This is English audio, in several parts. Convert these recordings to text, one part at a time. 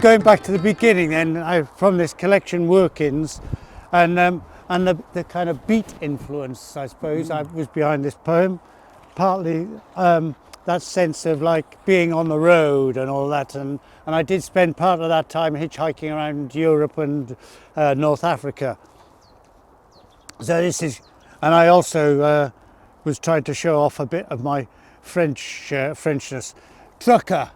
going back to the beginning then, from this collection workings, and the kind of beat influence, I suppose, I was behind this poem, partly that sense of like being on the road and all that, and I did spend part of that time hitchhiking around Europe and North Africa. So this is, and I also was trying to show off a bit of my Frenchness. Trucker.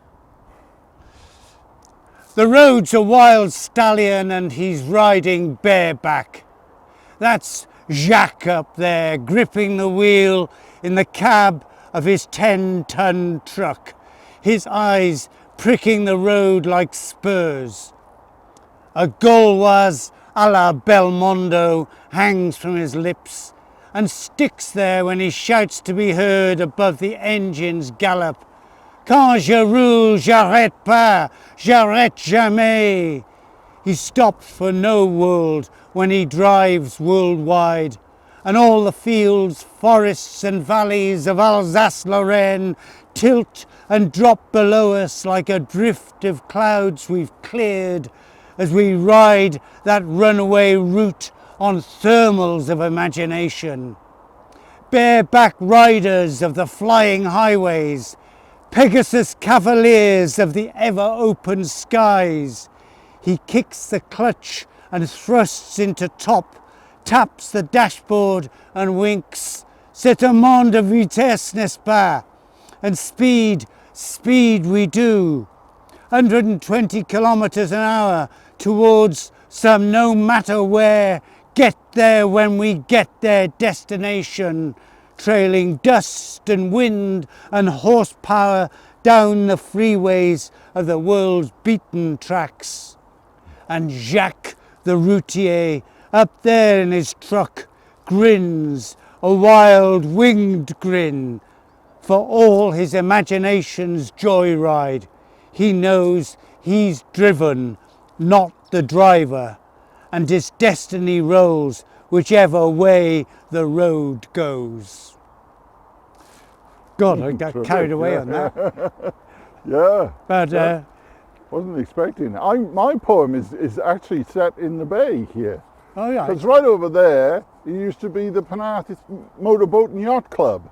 The road's a wild stallion and he's riding bareback. That's Jacques up there, gripping the wheel in the cab of his 10-ton truck, his eyes pricking the road like spurs. A Gauloise a la Belmondo hangs from his lips and sticks there when he shouts to be heard above the engine's gallop. Quand je roule, j'arrête pas, j'arrête jamais. He stops for no world when he drives worldwide, and all the fields, forests and valleys of Alsace-Lorraine tilt and drop below us like a drift of clouds we've cleared as we ride that runaway route on thermals of imagination. Bareback riders of the flying highways, Pegasus cavaliers of the ever-open skies. He kicks the clutch and thrusts into top, taps the dashboard and winks. C'est un monde de vitesse, n'est-ce pas? And speed, speed we do. 120 kilometers an hour towards some no matter where, get there when we get there destination, trailing dust and wind and horsepower down the freeways of the world's beaten tracks. And Jacques the routier up there in his truck grins, a wild winged grin, for all his imagination's joyride. He knows he's driven, not the driver, and his destiny rolls whichever way the road goes. God, I got carried away on that. Yeah. But wasn't expecting. My poem is actually set in the bay here. oh yeah, Because right over there, it used to be the Penarth Motorboat and Yacht Club.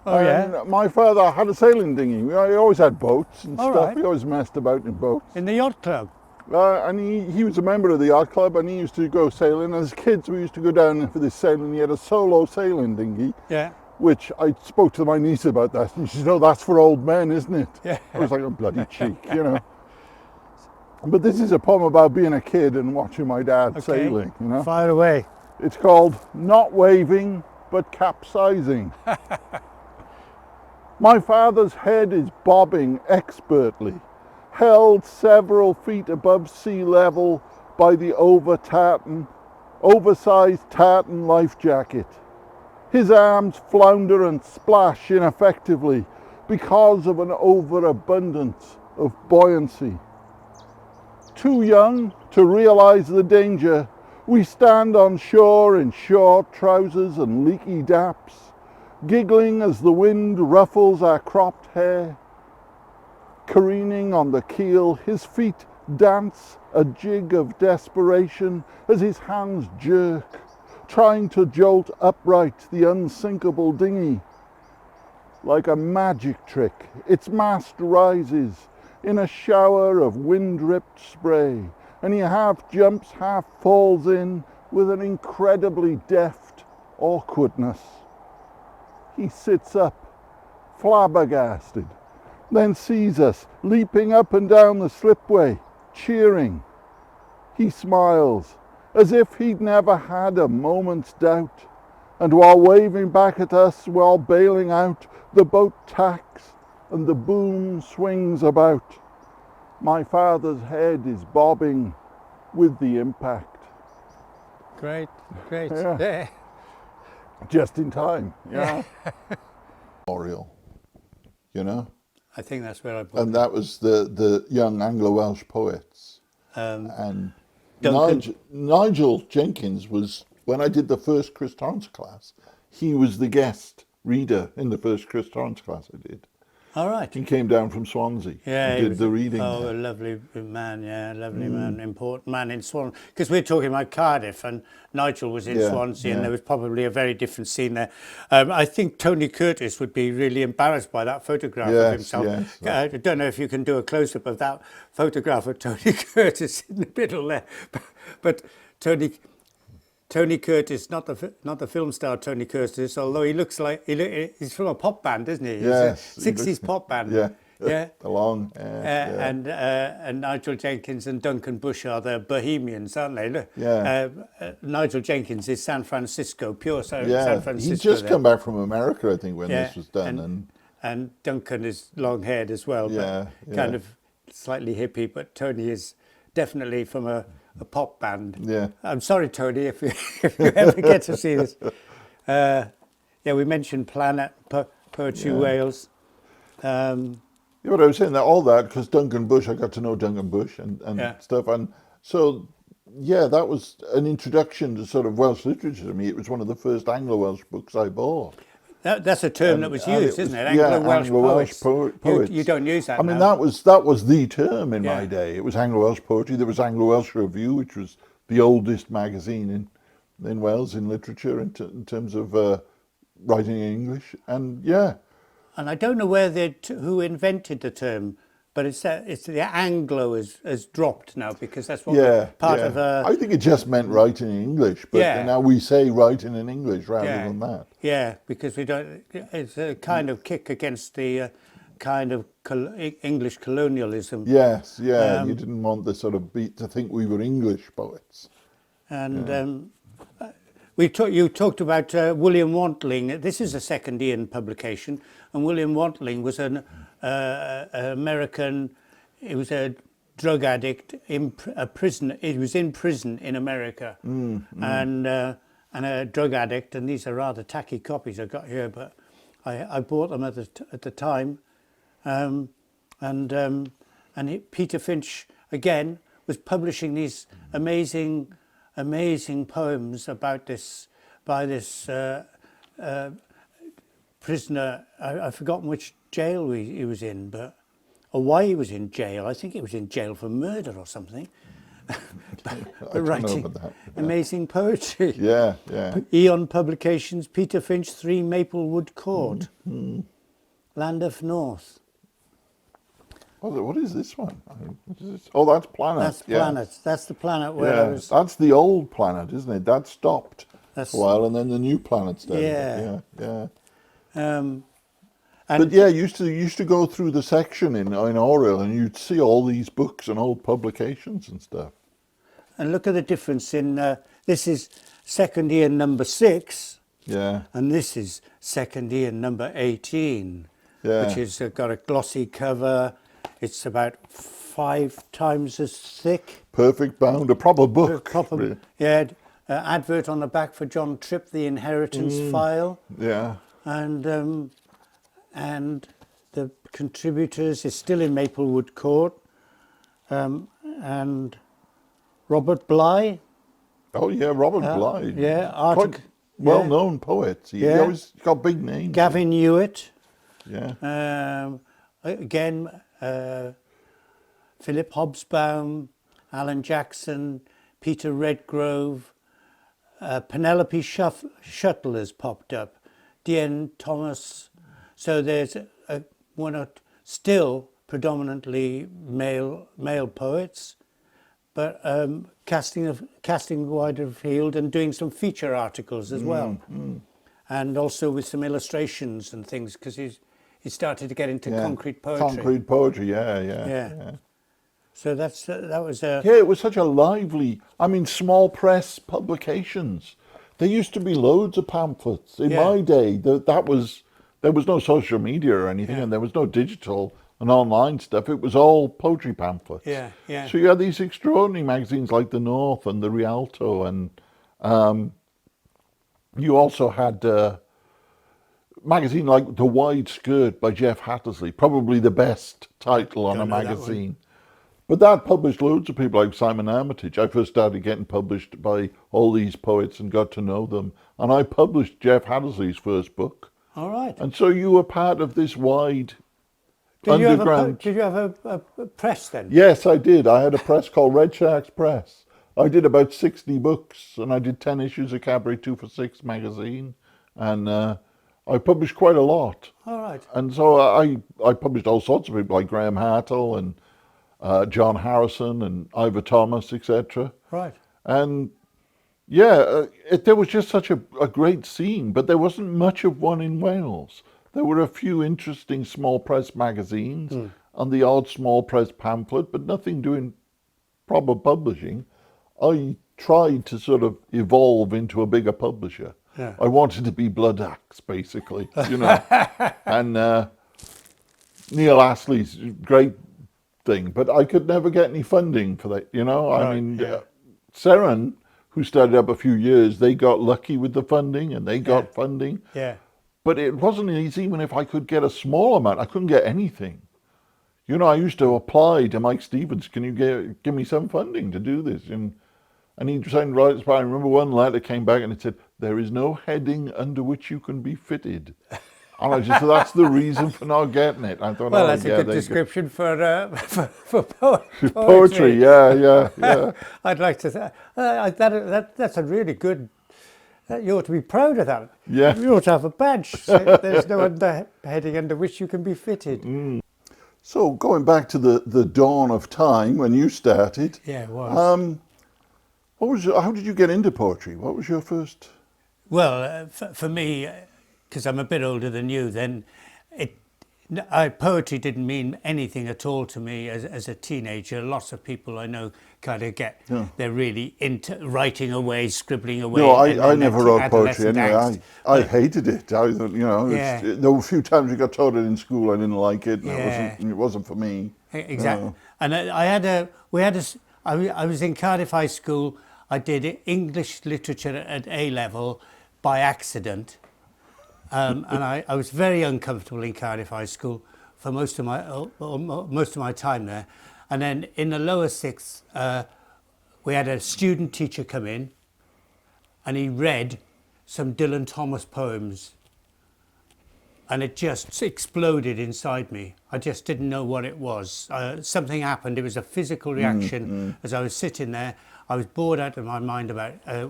oh And yeah, my father had a sailing dinghy. We always had boats and All stuff. right. We always messed about in boats. in the yacht club. And he was a member of the yacht club, and he used to go sailing. As kids, we used to go down for this sailing. He had a solo sailing dinghy, Yeah, which I spoke to my niece about that, and she said, "Oh, that's for old men, isn't it?" yeah. I was like, "A bloody cheek," you know. But this is a poem about being a kid and watching my dad Okay. sailing, you know. Fire away. It's called Not Waving, but Capsizing. My father's head is bobbing expertly, held several feet above sea level by the oversized tartan life jacket. His arms flounder and splash ineffectively because of an overabundance of buoyancy. Too young to realize the danger, we stand on shore in short trousers and leaky daps, giggling as the wind ruffles our cropped hair. Careening on the keel, his feet dance a jig of desperation as his hands jerk, trying to jolt upright the unsinkable dinghy. Like a magic trick, its mast rises in a shower of wind-ripped spray, and he half jumps, half falls in with an incredibly deft awkwardness. He sits up, flabbergasted, then sees us leaping up and down the slipway, cheering. He smiles, as if he'd never had a moment's doubt, and while waving back at us while bailing out, the boat tacks and the boom swings about. My father's head is bobbing with the impact. Great, great. Yeah. Yeah. Just in time, yeah. Memorial, you know? I think that's where I put And that was the young Anglo-Welsh poets. And Duncan. Nigel Jenkins was, when I did the first Chris Torrance class, he was the guest reader in the first Chris Torrance class I did. All right. He came down from Swansea. Yeah, and did the reading. Oh, there. a lovely man, yeah, lovely man, important man in Swansea. Because we're talking about Cardiff, and Nigel was in Swansea, and there was probably a very different scene there. I think Tony Curtis would be really embarrassed by that photograph of himself. I don't know if you can do a close-up of that photograph of Tony Curtis in the middle there, but Tony Curtis, not the film star Tony Curtis, although he looks like he's from a pop band, isn't he? Yes, he's a 60s pop band. Yeah, the long hair. And Nigel Jenkins and Duncan Bush are the Bohemians, aren't they? Look, Nigel Jenkins is San Francisco, pure San Francisco. He'd just come back from America, I think, when this was done. And Duncan is long-haired as well, but kind of slightly hippie, but Tony is definitely from a pop band. Yeah. I'm sorry, Tony, if you ever get to see this. We mentioned Planet Poetry Wales. But I was saying that all that because Duncan Bush, I got to know Duncan Bush and stuff, and so that was an introduction to sort of Welsh literature to me. It was one of the first Anglo-Welsh books I bought. That's a term that was used, isn't it? Anglo-Welsh poets. You don't use that. I mean, that was the term in my day. It was Anglo-Welsh poetry. There was Anglo-Welsh Review, which was the oldest magazine in Wales in literature in terms of writing in English, and And I don't know who invented the term, but it's the Anglo has dropped now because that's what part of. I think it just meant writing in English, but now we say writing in English rather than that. Yeah, because we don't. It's a kind of kick against the kind of English colonialism. Yes, you didn't want the sort of beat to think we were English poets. And you talked about William Wantling. This is a second Ian publication, and William Wantling was an American. He was a drug addict, a prisoner. He was in prison in America, and a drug addict. And these are rather tacky copies I got here, but I bought them at the time. Peter Finch again was publishing these amazing poems about this prisoner. I've forgotten which jail he was in, or why he was in jail. I think he was in jail for murder or something. but writing amazing poetry. Yeah. Eon Publications, Peter Finch, 3 Maplewood Court, Llandaff North. What is this one? Oh, that's Planet. That's Planet. That's the Planet where I was. That's the old Planet, isn't it? That stopped for a while, and then the new Planet started. Yeah. But used to go through the section in Oriel, and you'd see all these books and old publications and stuff. And look at the difference in this is second year number 6. Yeah. And this is second year number 18. Yeah. Which has got a glossy cover. It's about 5 times as thick. Perfect bound, a proper book. Advert on the back for John Tripp, the inheritance file. Yeah. And the contributors is still in Maplewood Court. And Robert Bly. Oh yeah, Robert Bly. Yeah, quite well-known poet. He always got big names. Gavin Hewitt. Yeah. Again, Philip Hobsbawm, Alan Jackson, Peter Redgrove, Penelope Shuttle has popped up, D.N. Thomas. So there's still predominantly male poets, but casting wider field and doing some feature articles as well, and also with some illustrations and things because he started to get into concrete poetry. Concrete poetry, yeah. So that was a... Yeah, it was such a lively... I mean, small press publications. There used to be loads of pamphlets. In my day, there was no social media or anything, and there was no digital and online stuff. It was all poetry pamphlets. Yeah. So you had these extraordinary magazines like The North and The Rialto, and you also had... magazine like The Wide Skirt by Jeff Hattersley, probably the best title on a magazine. But that published loads of people like Simon Armitage. I first started getting published by all these poets and got to know them. And I published Jeff Hattersley's first book. All right. And so you were part of this wide underground. Did you have a press then? Yes, I did. I had a press called Red Sharks Press. I did about 60 books, and I did 10 issues of Cabaret 2 for 6 magazine, and I published quite a lot. All right. And so I published all sorts of people like Graham Hartle and John Harrison and Ivor Thomas, etc. Right. And yeah, there was just such a great scene, but there wasn't much of one in Wales. There were a few interesting small press magazines and the odd small press pamphlet, but nothing doing proper publishing. I tried to sort of evolve into a bigger publisher. Yeah. I wanted to be Blood Axe, basically, you know. And Neil Astley's a great thing, but I could never get any funding for that, you know. Right, I mean, yeah. Seren, who started up a few years, they got lucky with the funding and they got funding. Yeah. But it wasn't easy. Even if I could get a small amount, I couldn't get anything. You know, I used to apply to Mike Stevens, can you give me some funding to do this? And he said, right, I remember one letter came back and it said, there is no heading under which you can be fitted. And I just said, that's the reason for not getting it. I thought, Well, oh, that's a yeah, good description for poetry. poetry, yeah. I'd like to say that's a really good. You ought to be proud of that. Yeah. You ought to have a badge. So there's no heading under which you can be fitted. So going back to the dawn of time when you started, Yeah, it was. how did you get into poetry? What was your first? Well, for me, because I'm a bit older than you, then poetry didn't mean anything at all to me as a teenager. Lots of people I know kind of they're really into writing away, scribbling away. No, I never wrote poetry adolescent anyway. I hated it. There were a few times we got taught it in school. I didn't like it. And it wasn't for me. Exactly. No. And I was in Cardiff High School. I did English literature at A level by accident. And I was very uncomfortable in Cardiff High School for most of my time there. And then in the lower sixth, we had a student teacher come in, and he read some Dylan Thomas poems, and it just exploded inside me. I just didn't know what it was. Something happened. It was a physical reaction as I was sitting there. I was bored out of my mind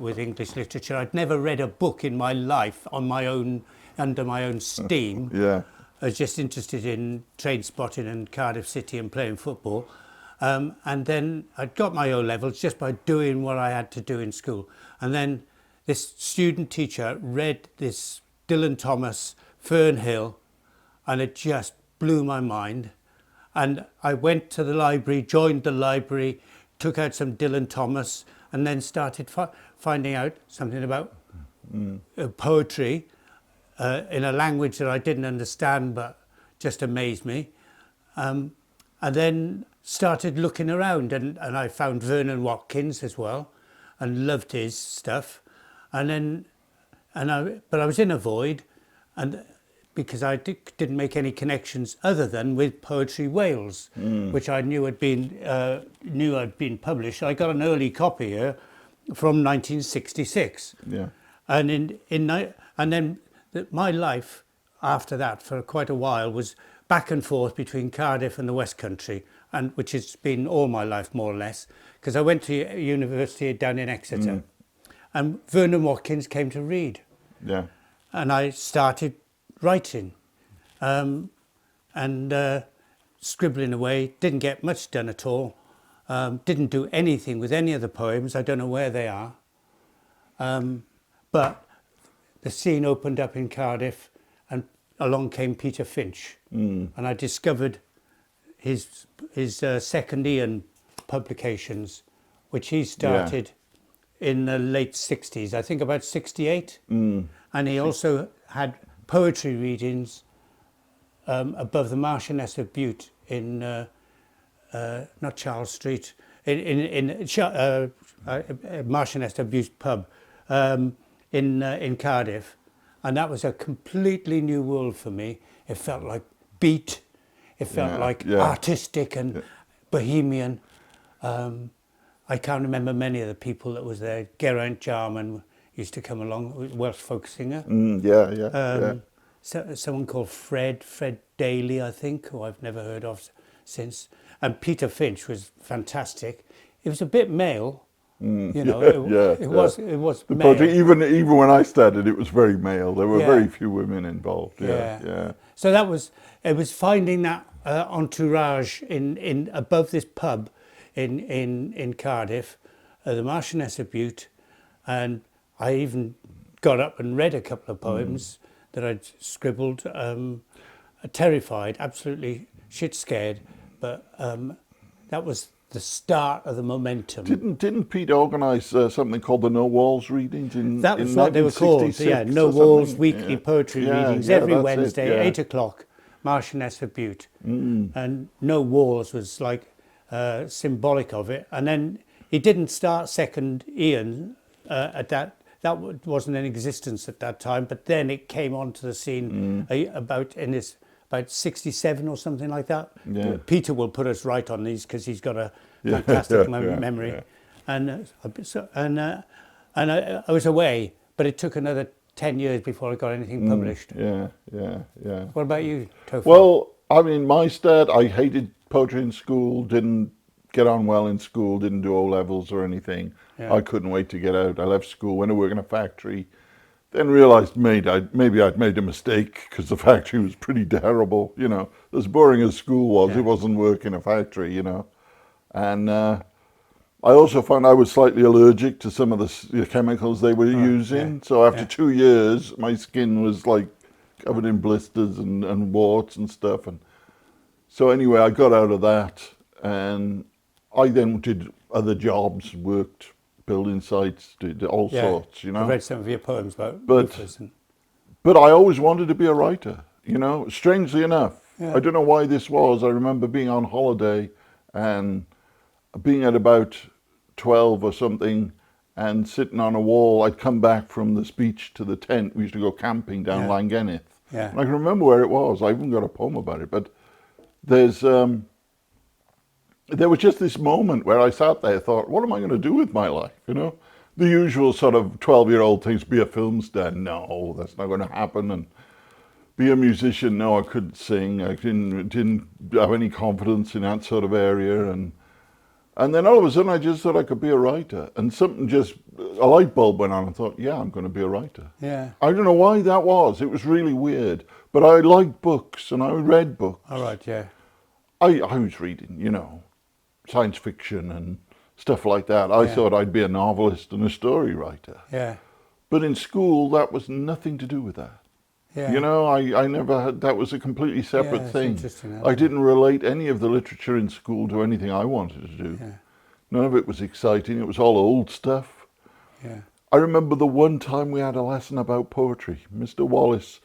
with English literature. I'd never read a book in my life on my own, under my own steam. Yeah. I was just interested in train spotting and Cardiff City and playing football. And then I'd got my O levels just by doing what I had to do in school. And then this student teacher read this Dylan Thomas, Fernhill, and it just blew my mind. And I went to the library, joined the library, took out some Dylan Thomas, and then started finding out something about poetry in a language that I didn't understand, but just amazed me. And then started looking around, and I found Vernon Watkins as well, and loved his stuff. But I was in a void, and because I didn't make any connections other than with Poetry Wales, which I knew had been published. I got an early copy here from 1966. Yeah. And then my life after that for quite a while was back and forth between Cardiff and the West Country, and which has been all my life more or less, because I went to university down in Exeter, and Vernon Watkins came to read. Yeah. And I started writing and scribbling away. Didn't get much done at all. Didn't do anything with any of the poems. I don't know where they are. But the scene opened up in Cardiff, and along came Peter Finch. And I discovered his second Ian publications, which he started in the late 60s, I think about 68. And he also had poetry readings above the Marchioness of Bute in, not Charles Street, in Marchioness of Bute pub in Cardiff. And that was a completely new world for me. It felt like beat, it felt like artistic and bohemian. I can't remember many of the people that was there. Geraint Jarman used to come along, Welsh folk singer. someone called Fred Daly, I think, who I've never heard of since. And Peter Finch was fantastic. It was a bit male, you know. It was the male. project. Even when I started, it was very male. There were very few women involved. Yeah. So it was finding that entourage in above this pub in Cardiff, the Marchioness of Bute, and I even got up and read a couple of poems that I'd scribbled. Terrified, absolutely shit scared, but that was the start of the momentum. Didn't Pete organise something called the No Walls readings in That was what they were called. Yeah, No Walls weekly poetry readings every Wednesday, 8 o'clock. Marchioness of Bute, and No Walls was like symbolic of it. And then he didn't start Second Ian at that. That wasn't in existence at that time, but then it came onto the scene about 67 or something like that. Yeah. Peter will put us right on these because he's got a fantastic memory. Yeah. And I was away, but it took another 10 years before I got anything published. Yeah. What about you, Tôpher? Well, I mean, my start, I hated poetry in school, didn't get on well in school, didn't do O-levels or anything. Yeah. I couldn't wait to get out. I left school, went to work in a factory, then realised maybe I'd made a mistake because the factory was pretty terrible, you know. As boring as school was, it wasn't work in a factory, you know. And I also found I was slightly allergic to some of the chemicals they were using. So after 2 years, my skin was like covered in blisters and warts and stuff. And so anyway, I got out of that, and I then did other jobs, worked building sites, did all sorts, you know. I read some of your poems about but I always wanted to be a writer, you know, strangely enough. I don't know why this was. I remember being on holiday and being at about 12 or something and sitting on a wall. I'd come back from the speech to the tent. We used to go camping down Llangennith. Yeah. And I can remember where it was. I even got a poem about it. But there was just this moment where I sat there, thought, what am I going to do with my life, you know? The usual sort of 12-year-old things, be a film star. No, that's not going to happen. And be a musician. No, I couldn't sing. I didn't have any confidence in that sort of area. And then all of a sudden I just thought I could be a writer. And a light bulb went on and thought, yeah, I'm going to be a writer. Yeah. I don't know why that was. It was really weird. But I liked books and I read books. All right, yeah. I was reading, you know, science fiction and stuff like that. I thought I'd be a novelist and a story writer. Yeah. But in school, that was nothing to do with that. Yeah. You know, I never had, that was a completely separate thing. Interesting, I didn't relate any of the literature in school to anything I wanted to do. Yeah. None of it was exciting. It was all old stuff. Yeah. I remember the one time we had a lesson about poetry. Mr. Wallace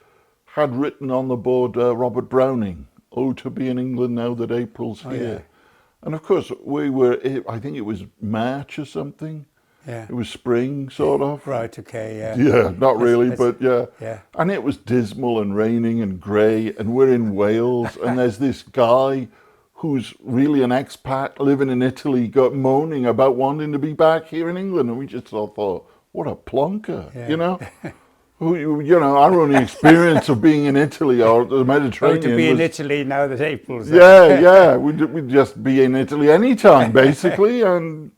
had written on the board Robert Browning, "Oh, to be in England now that April's here." Yeah. And of course, we were, I think it was March or something. Yeah. It was spring, sort of. Right, okay, yeah. Yeah, not really, but yeah. Yeah. And it was dismal and raining and grey, and we're in Wales, and there's this guy who's really an expat living in Italy, moaning about wanting to be back here in England, and we just all thought, what a plonker, you know? You know, our only experience of being in Italy or the Mediterranean to be in Italy now that April's we'd just be in Italy anytime, basically, and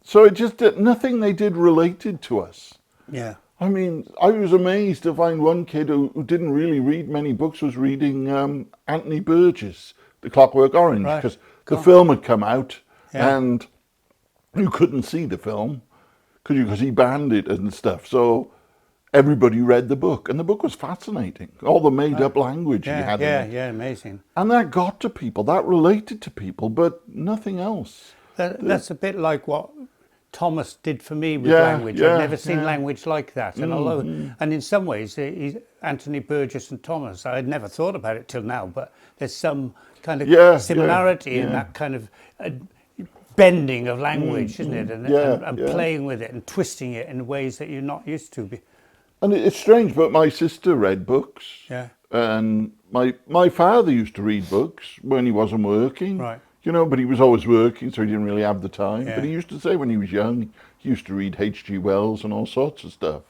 so it just nothing they did related to us. Yeah. I mean, I was amazed to find one kid who didn't really read many books was reading Anthony Burgess, The Clockwork Orange, because the film had come out and you couldn't see the film because he banned it and stuff. So everybody read the book, and the book was fascinating. All the made-up language he had in it. Yeah, amazing. And that got to people, that related to people, but nothing else. That's a bit like what Thomas did for me with language. I've never seen language like that. And although, and in some ways, Anthony Burgess and Thomas, I had never thought about it till now, but there's some kind of similarity in that kind of bending of language, isn't it? And playing with it and twisting it in ways that you're not used to. And it's strange, but my sister read books. Yeah. And my father used to read books when he wasn't working. Right. You know, but he was always working, so he didn't really have the time. Yeah. But he used to say when he was young, he used to read H.G. Wells and all sorts of stuff.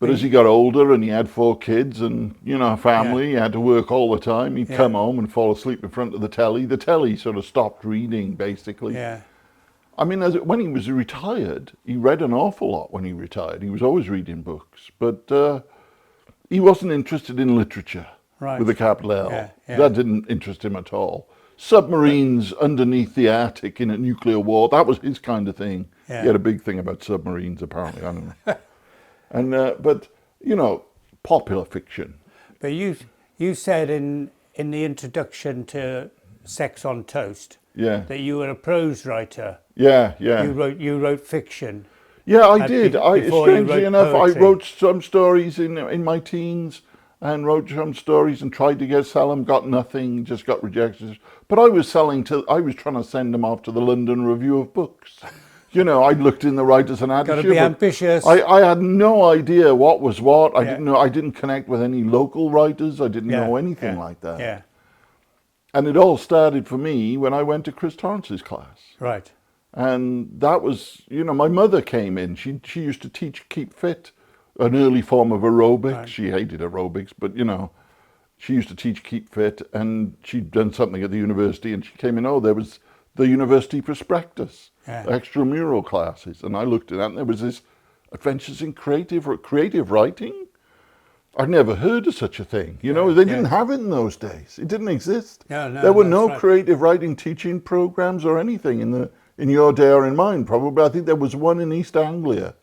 But as he got older and he had 4 kids and, you know, a family, he had to work all the time. He'd come home and fall asleep in front of the telly. The telly sort of stopped reading, basically. Yeah. I mean, when he was retired, he read an awful lot when he retired. He was always reading books. But he wasn't interested in literature with a capital L. That didn't interest him at all. Submarines underneath the Arctic in a nuclear war, that was his kind of thing. He had a big thing about submarines, apparently. I don't know. And but you know, popular fiction. But you said in the introduction to Sex on Toast that you were a prose writer. Yeah. You wrote fiction. Yeah, I did. Strangely enough, poetry. I wrote some stories in my teens and wrote some stories and tried to sell them, got nothing, just got rejected. But I was trying to send them off to the London Review of Books. You know, I looked in the writers and had got to be ambitious. I had no idea what was what. I didn't know. I didn't connect with any local writers. I didn't know anything like that. Yeah. And it all started for me when I went to Chris Torrance's class. Right. And that was, you know, my mother came in. She used to teach Keep Fit, an early form of aerobics. Right. She hated aerobics, but you know, she used to teach Keep Fit, and she'd done something at the university, and she came in. Oh, there was the university prospectus. Extramural classes, and I looked at that and there was this Adventures in Creative Writing. I'd never heard of such a thing. You know, they didn't have it in those days. It didn't exist. There were no creative writing teaching programs or anything in your day or in mine, probably. I think there was one in East Anglia,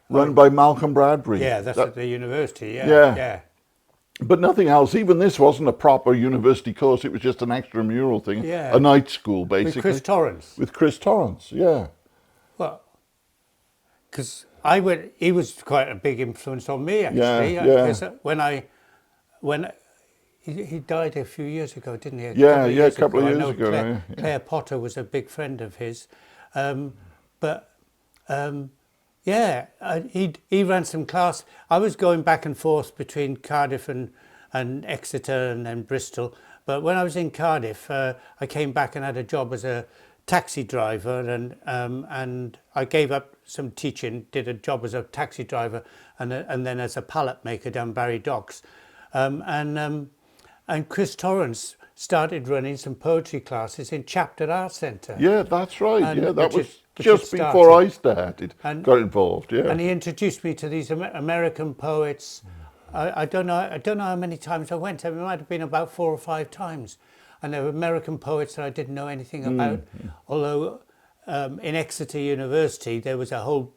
run by Malcolm Bradbury. Yeah, that's at the university. Yeah. But nothing else. Even this wasn't a proper university course. It was just an extramural thing. A night school, basically. With Chris Torrance. With Chris Torrance, yeah. Well, because he was quite a big influence on me, actually. When he died a few years ago, didn't he? A couple of years ago. Claire Potter was a big friend of his. He ran some class. I was going back and forth between Cardiff and Exeter and then Bristol. But when I was in Cardiff, I came back and had a job as a taxi driver, and I gave up some teaching, did a job as a taxi driver, and then as a pallet maker down Barry Docks, and Chris Torrance started running some poetry classes in Chapter Art Centre. Yeah, that's right. That was just before I started, got involved. Yeah, and he introduced me to these American poets. I don't know how many times I went. It might have been about 4 or 5 times. And there were American poets that I didn't know anything about. Although in Exeter University there was a whole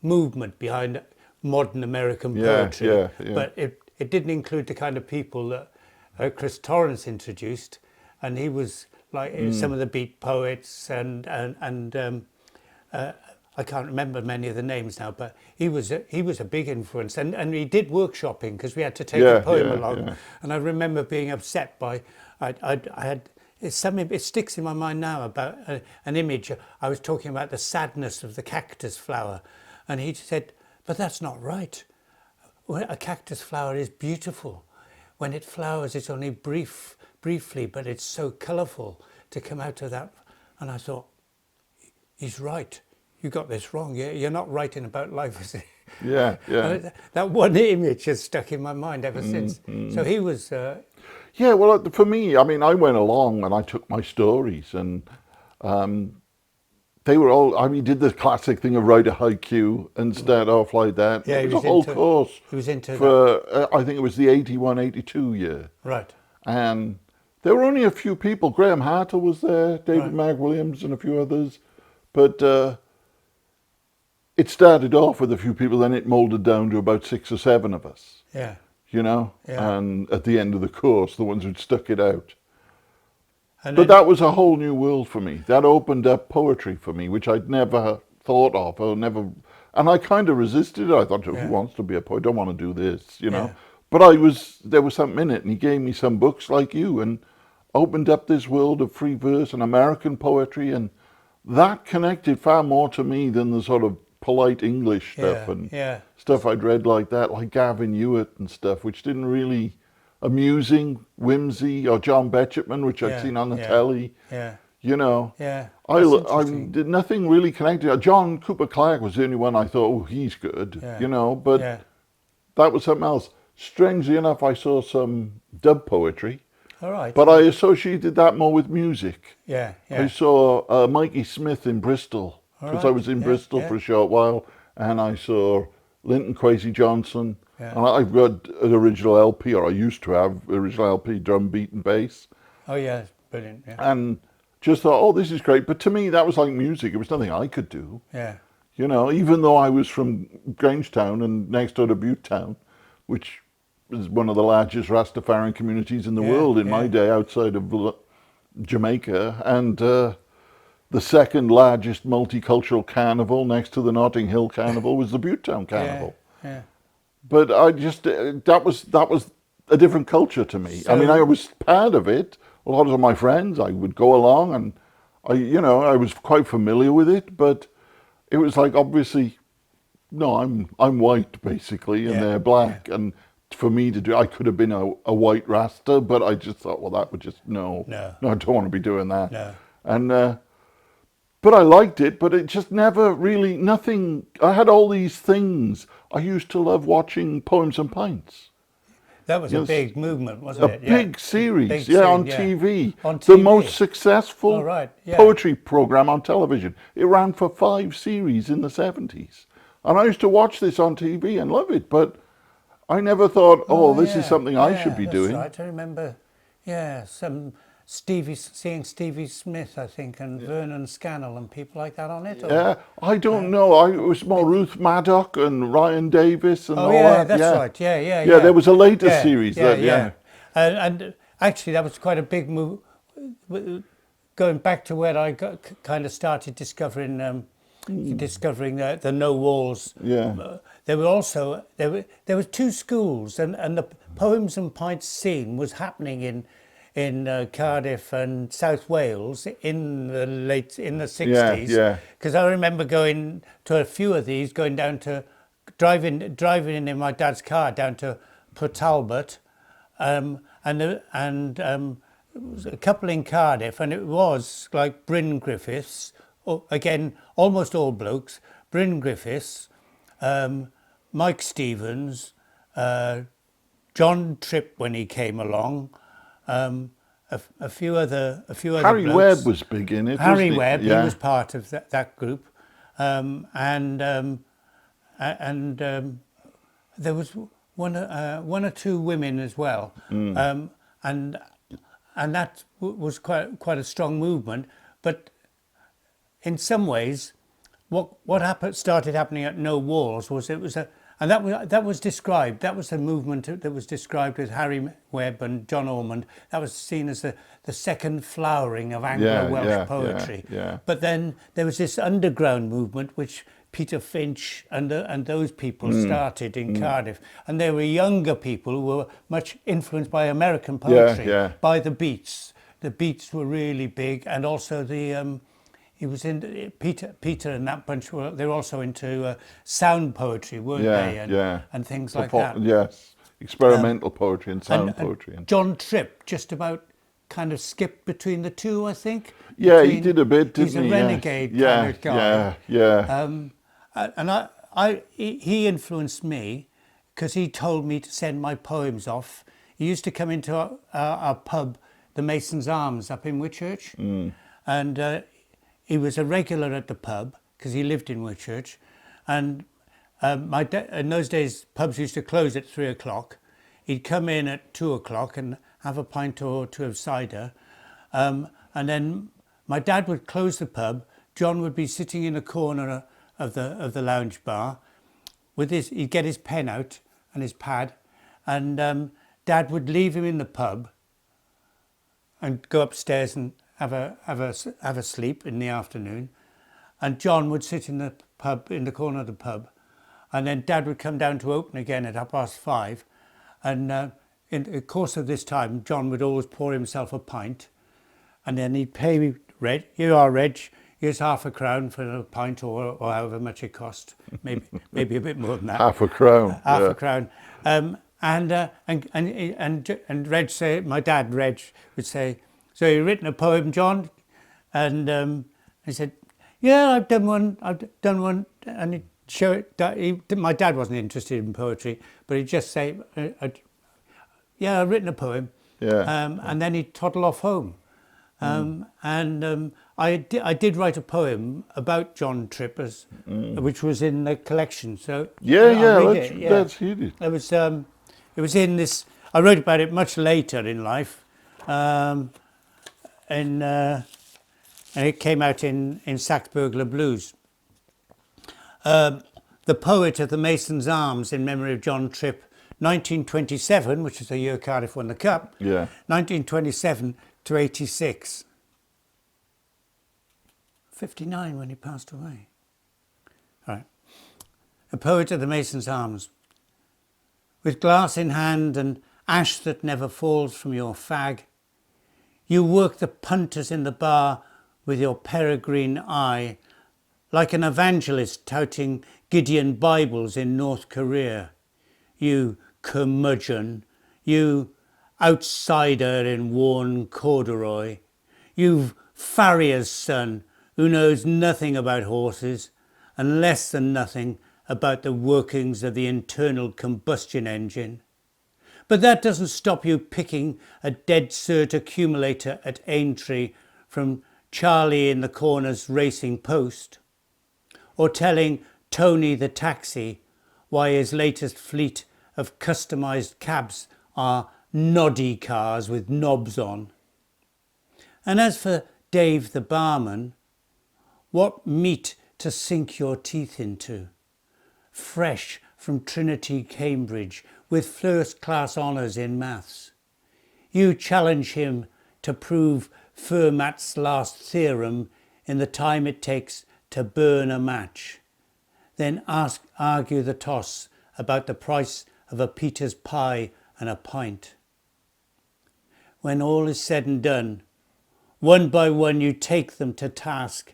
movement behind modern American poetry. But it didn't include the kind of people that Chris Torrance introduced, and he was like some of the beat poets and I can't remember many of the names now, but he was a big influence, and he did workshopping because we had to take a poem along, and I remember being upset by I had it sticks in my mind now about an image. I was talking about the sadness of the cactus flower, and he said, "But that's not right. A cactus flower is beautiful. When it flowers, it's only briefly, but it's so colourful to come out of that." And I thought, he's right. You got this wrong. You're not writing about life, is it? Yeah. That one image has stuck in my mind ever since. So he was... Yeah, well, for me, I mean, I went along and I took my stories, and they were all... I mean, he did the classic thing of write a haiku and start off like that. Yeah, it was a whole course. He was into that. I think it was the 81-82 year. Right. And there were only a few people. Graham Hartle was there, David Mag-Williams and a few others. But... it started off with a few people, then it moulded down to about 6 or 7 of us. Yeah. You know? Yeah. And at the end of the course, the ones who'd stuck it out. But that was a whole new world for me. That opened up poetry for me, which I'd never thought of or never... And I kind of resisted it. I thought, who wants to be a poet? I don't want to do this, you know? Yeah. But there was something in it, and he gave me some books like you and opened up this world of free verse and American poetry, and that connected far more to me than the sort of polite English stuff and stuff I'd read like that, like Gavin Hewitt and stuff, which didn't really amusing, whimsy, or John Betjeman, which I'd seen on the telly. Yeah. You know, Yeah. I That's I interesting. did nothing really connected. John Cooper Clarke was the only one I thought, oh, he's good. Yeah. You know, but Yeah. that was something else. Strangely enough, I saw some dub poetry, All right. but I associated that more with music. Yeah. I Yeah. saw Mikey Smith in Bristol All because I right. was in Yeah. Bristol Yeah. for a short while, and I saw Linton Kwesi Johnson. Yeah. And I've got an original LP, or I used to have original LP, drum, beat, and bass, Oh yeah. Brilliant. Yeah. and just thought, oh, this is great. But to me, that was like music. It was nothing I could do. Yeah. You know, even though I was from Grangetown and next door to Butetown, which is one of the largest Rastafarian communities in the Yeah. world in my Yeah. day outside of Jamaica, and the second largest multicultural carnival next to the Notting Hill Carnival was the Butetown Yeah. Carnival. Yeah. But I just that was a different culture to me. I mean, I So was part of it. A lot of my friends, I would go along, and I was quite familiar with it. But it was like, obviously, no, I'm white basically, and yeah. they're Yeah. black, and for me to do, I could have been a white Rasta, but I just thought, well, that would just no, No. I don't want to be doing that. No. And but I liked it, but it just never really nothing. I had all these things. I used to love watching Poems and Pints. That was a Yes, big movement, wasn't a it? Yeah. big series, Big yeah, series, on yeah. TV. On The TV. most successful Oh, right, yeah. poetry program on television. It ran for 5 series in the 70s. And I used to watch this on TV and love it, but I never thought, oh, this is yeah. something I Yeah, should be that's doing. right. I remember, yeah, seeing Stevie Smith, I think, and Vernon Scannell and people like that on it. Or, Yeah, I don't know. It was more Ruth Maddock and Ryan Davis and oh all yeah, that. that's Yeah. right. Yeah, yeah, Yeah, yeah. there was a later Yeah, series yeah, that, yeah. And actually, that was quite a big move. Going back to where I kind of started discovering the no walls. Yeah. There were also there were 2 schools, and the Poems and Pints scene was happening in Cardiff and South Wales in the 60s. Yeah. Because I remember going to a few of these, going down to driving in my dad's car down to Port Talbot, and it was a couple in Cardiff, and it was like Bryn Griffiths, again almost all blokes, Bryn Griffiths, Mike Stevens, John Tripp when he came along, a few other Harry blokes. Webb was big in it. Harry wasn't he? Webb, Yeah. he was part of that group, and there was one or two women as well, and that was quite a strong movement. But in some ways, what started happening at No Walls was and that was described. That was the movement that was described as Harry Webb and John Ormond. That was seen as the second flowering of Anglo-Welsh poetry. Yeah. But then there was this underground movement which Peter Finch and those people started in Cardiff, and they were younger people who were much influenced by American poetry, yeah. by the Beats. The Beats were really big, and also he was in Peter and that bunch they were also into sound poetry, weren't they? And things like that. Yes, experimental poetry and sound poetry. John Tripp just about kind of skipped between the two, I think. Yeah, he did a bit, didn't he? He's a renegade kind of guy. Yeah. And he influenced me because he told me to send my poems off. He used to come into our pub, the Mason's Arms, up in Whitchurch, and he was a regular at the pub because he lived in Whitchurch, and in those days pubs used to close at 3 o'clock. He'd come in at 2 o'clock and have a pint or two of cider, and then my dad would close the pub. John would be sitting in a corner of the lounge bar he'd get his pen out and his pad, and Dad would leave him in the pub and go upstairs and have a sleep in the afternoon, and John would sit in the corner of the pub, and then Dad would come down to open again at 5:30, and in the course of this time John would always pour himself a pint, and then he'd pay me, Reg, here you are, Reg, here's £0.50 for a pint, or however much it cost, maybe a bit more than that. Half a crown. Half a crown. And Reg say, my dad Reg would say, so you've written a poem, John? And he said, yeah, I've done one, and he'd show it. My dad wasn't interested in poetry, but he'd just say, yeah, I've written a poem. Yeah. And then he'd toddle off home. I did write a poem about John Tripp, which was in the collection. So Let's hear it. It was in this. I wrote about it much later in life, and it came out in Sax Burglar Blues. The Poet of the Mason's Arms in memory of John Tripp, 1927, which is the year Cardiff won the Cup. Yeah. 1927 to 86. 59 when he passed away. All right. A Poet of the Mason's Arms. With glass in hand and ash that never falls from your fag, you work the punters in the bar with your peregrine eye, like an evangelist touting Gideon Bibles in North Korea. You curmudgeon, you outsider in worn corduroy, you farrier's son who knows nothing about horses and less than nothing about the workings of the internal combustion engine. But that doesn't stop you picking a dead cert accumulator at Aintree from Charlie in the Corner's Racing Post, or telling Tony the taxi why his latest fleet of customised cabs are noddy cars with knobs on. And as for Dave the barman, what meat to sink your teeth into, fresh from Trinity, Cambridge, with first-class honours in maths. You challenge him to prove Fermat's last theorem in the time it takes to burn a match, then argue the toss about the price of a Peter's pie and a pint. When all is said and done, one by one you take them to task,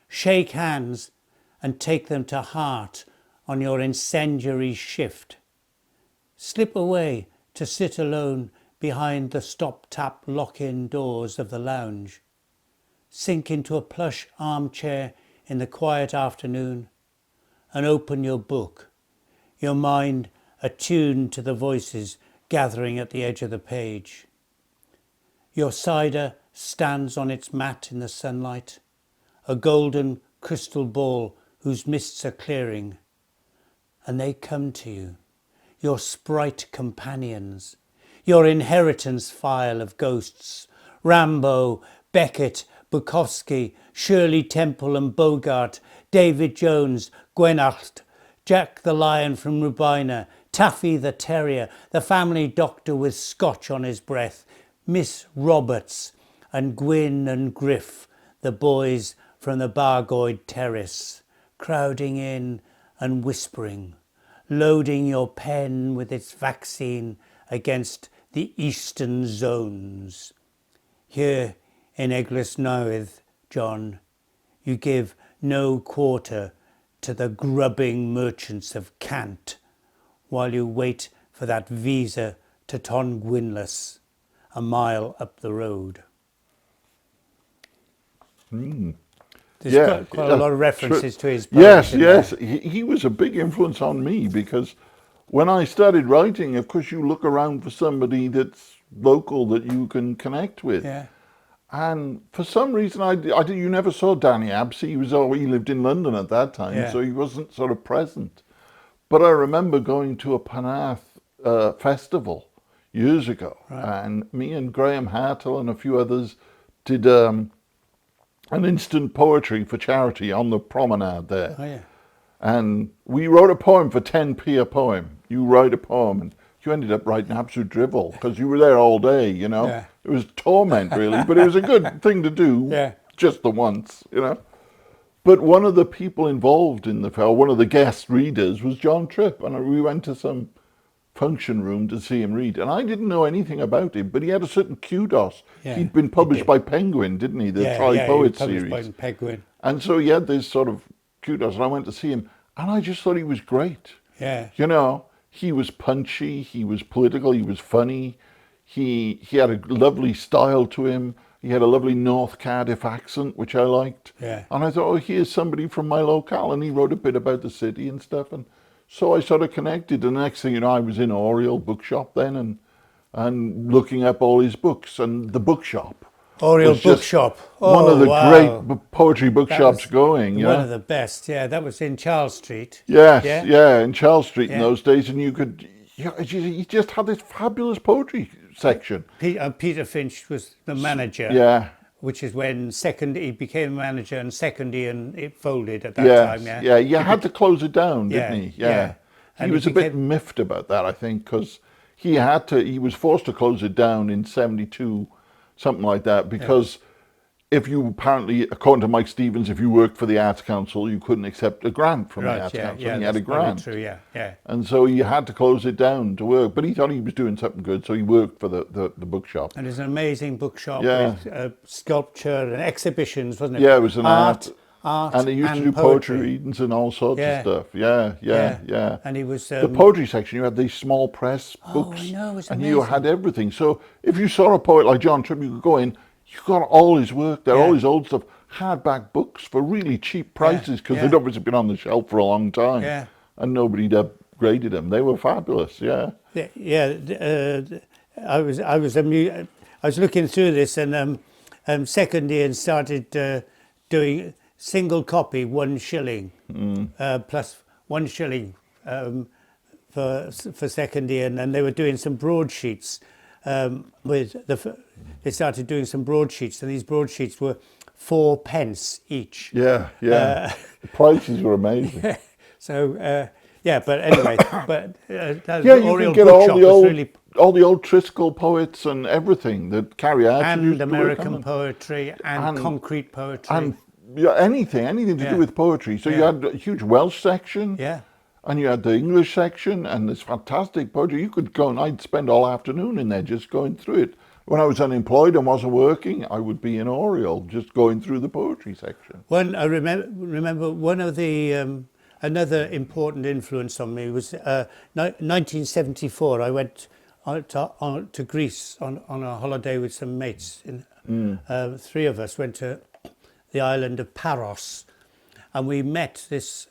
shake hands and take them to heart on your incendiary shift. Slip away to sit alone behind the stop-tap lock-in doors of the lounge. Sink into a plush armchair in the quiet afternoon and open your book, your mind attuned to the voices gathering at the edge of the page. Your cider stands on its mat in the sunlight, a golden crystal ball whose mists are clearing, and they come to you, your sprite companions, your inheritance file of ghosts, Rambo, Beckett, Bukowski, Shirley Temple and Bogart, David Jones, Gwenacht, Jack the Lion from Rubina, Taffy the Terrier, the family doctor with scotch on his breath, Miss Roberts, and Gwyn and Griff, the boys from the Bargoed Terrace, crowding in and whispering, loading your pen with its vaccine against the eastern zones. Here in Eglwys Newydd, John, you give no quarter to the grubbing merchants of Cant while you wait for that visa to Tongwynlys, a mile up the road. There's quite a lot of references to his poetry. Yes. He was a big influence on me because when I started writing, of course, you look around for somebody that's local that you can connect with. Yeah. And for some reason, you never saw Danny Absey. He lived in London at that time, so he wasn't sort of present. But I remember going to a Penarth festival years ago, and me and Graham Hartle and a few others did an instant poetry for charity on the promenade there. Oh, yeah. And we wrote a poem for 10p a poem. You write a poem, and you ended up writing absolute drivel because you were there all day, you know. Yeah. It was torment, really, but it was a good thing to do, just the once, you know. But one of the people involved in one of the guest readers was John Tripp, and we went to some function room to see him read. And I didn't know anything about him, but he had a certain kudos. Yeah, He'd been published by Penguin, didn't he? The Tri-Poet series. He was published by Penguin. And so he had this sort of kudos, and I went to see him, and I just thought he was great. Yeah. You know, he was punchy, he was political, he was funny. He had a lovely style to him. He had a lovely North Cardiff accent, which I liked. Yeah. And I thought, oh, here's somebody from my locale. And he wrote a bit about the city and stuff. And so I sort of connected. And the next thing you know, I was in Oriel bookshop then and looking up all his books. And the bookshop. Oriel was just Bookshop. one of the wow. great poetry bookshops going. One of the best, yeah. That was in Charles Street. Yes, Yeah? yeah, in Charles Street in Yeah. those days. And you just had this fabulous poetry section. Peter Finch was the manager. Yeah. Which is when he became manager and Secondary it folded at that Yes, time. Yeah, yeah, you had to close it down, Yeah, didn't he? yeah. And He was a bit miffed about that, I think, because he was forced to close it down in 72, something like that, because if you apparently, according to Mike Stevens, if you worked for the Arts Council, you couldn't accept a grant from the Arts Council, and he had a grant. True, yeah. And so he had to close it down to work, but he thought he was doing something good, so he worked for the bookshop. And it's an amazing bookshop Yeah. with sculpture and exhibitions, wasn't it? Yeah, it was an art, and they used to do poetry readings and all sorts of stuff. Yeah. And he was the poetry section, you had these small press books. I know, it was and amazing. you had everything. So if you saw a poet like John Tripp, you could go in, you got all his work there, all his old stuff, hardback books for really cheap prices because they'd obviously been on the shelf for a long time. Yeah. And nobody'd upgraded them. They were fabulous, yeah. I was looking through this and Secondary started doing single copy, 1 shilling, plus 1 shilling for Secondary, and then they were doing some broadsheets they started doing some broadsheets, and these broadsheets were 4 pence each. Yeah. The prices were amazing. So but anyway, you can get all the old Triskel poets and everything that Carrie Archer and American poetry and concrete poetry and anything to do with poetry. So you had a huge Welsh section, and you had the English section, and this fantastic poetry. You could go, and I'd spend all afternoon in there just going through it. When I was unemployed and wasn't working, I would be in Oriel just going through the poetry section. I remember one of the another important influence on me was 1974. I went to Greece on a holiday with some mates. 3 of us went to the island of Paros, and we met this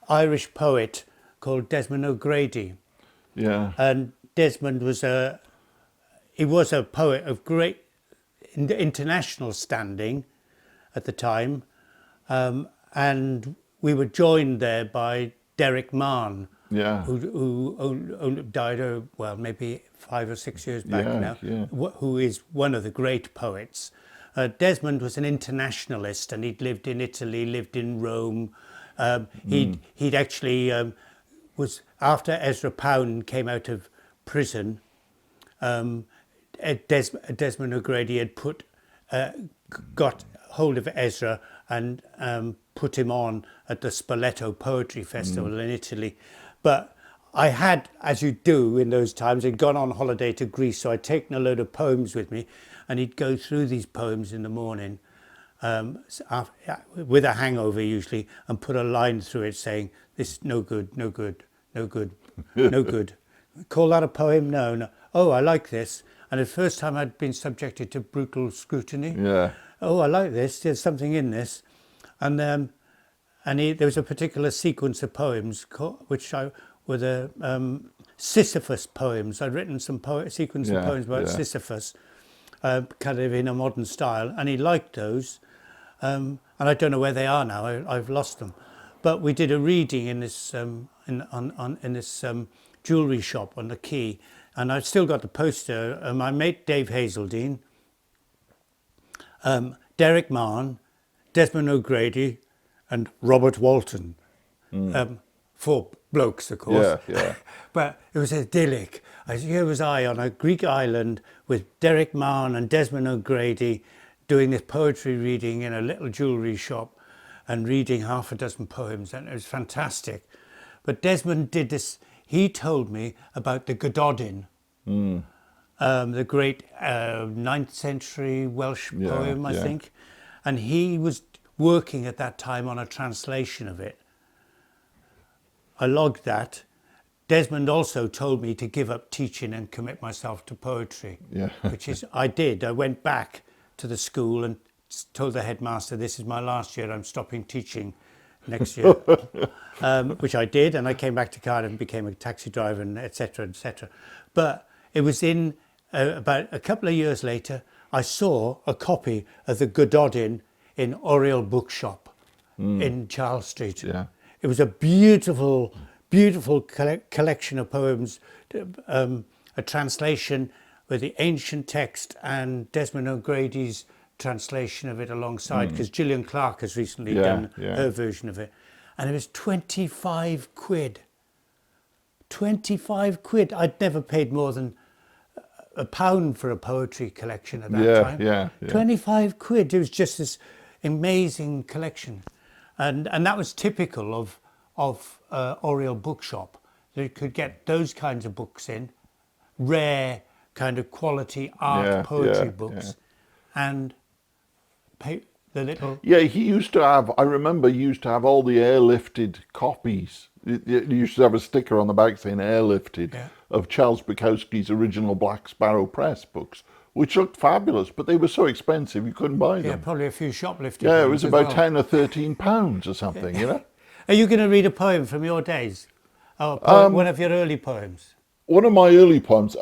Irish poet called Desmond O'Grady. Yeah. And Desmond was a poet of great international standing at the time, and we were joined there by Derek Mann, who died maybe 5 or 6 years back now, who is one of the great poets. Desmond was an internationalist, and he'd lived in Italy, lived in Rome. He'd actually was, after Ezra Pound came out of prison, Desmond O'Grady had got hold of Ezra and put him on at the Spoleto Poetry Festival in Italy. But I had, as you do in those times, I'd gone on holiday to Greece, so I'd taken a load of poems with me, and he'd go through these poems in the morning with a hangover usually, and put a line through it saying, "This no good, no good, no good, no good. Call that a poem? No. Oh, I like this." And the first time I'd been subjected to brutal scrutiny. Yeah. Oh, I like this. There's something in this. And there was a particular sequence of poems were the Sisyphus poems. I'd written some sequence of poems about Sisyphus, kind of in a modern style, and he liked those. And I don't know where they are now. I've lost them. But we did a reading in this in this jewellery shop on the quay, and I've still got the poster. My mate Dave Hazeldine, Derek Mann, Desmond O'Grady, and Robert Walton. 4 blokes, of course. Yeah. But it was idyllic. Here was I on a Greek island with Derek Mann and Desmond O'Grady doing this poetry reading in a little jewellery shop and reading half a dozen poems, and it was fantastic. But Desmond did this. He told me about the Gododin, the great 9th century Welsh poem, I think. And he was working at that time on a translation of it. I logged that. Desmond also told me to give up teaching and commit myself to poetry, Yeah. which is I did. I went back to the school and told the headmaster, this is my last year, I'm stopping teaching next year, which I did, and I came back to Cardiff and became a taxi driver, and etc., etc. But it was in about a couple of years later, I saw a copy of the Gododin in Oriel Bookshop in Charles Street. Yeah. It was a beautiful collection of poems, a translation with the ancient text and Desmond O'Grady's translation of it alongside, because Gillian Clark has recently done her version of it. And it was 25 quid. 25 quid. I'd never paid more than £1 for a poetry collection at that time. Yeah. 25 quid. It was just this amazing collection. And that was typical of Oriel Bookshop. They could get those kinds of books in, rare kind of quality art poetry books, and pay the little... Yeah, he used to have, I remember he used to have all the airlifted copies. He used to have a sticker on the back saying airlifted of Charles Bukowski's original Black Sparrow Press books, which looked fabulous, but they were so expensive you couldn't buy them. Yeah, probably a few shoplifting. Yeah, it was about 10 or 13 pounds or something, you know? Are you going to read a poem from your days? Or one of your early poems? One of my early poems.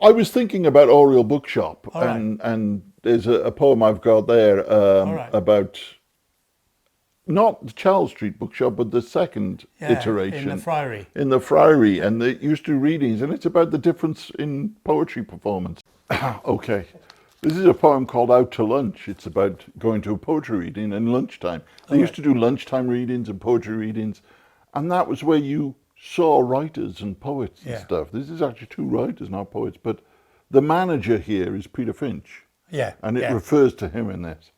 I was thinking about Oriel Bookshop, and there's a poem I've got there about not the Charles Street Bookshop, but the second iteration. In the Friary. In the Friary, and they used to do readings, and it's about the difference in poetry performance. Okay, this is a poem called Out to Lunch. It's about going to a poetry reading and lunchtime. They used to do lunchtime readings and poetry readings, and that was where you saw writers and poets and stuff. This is actually two writers, not poets, but the manager here is Peter Finch. Yeah. And it refers to him in this.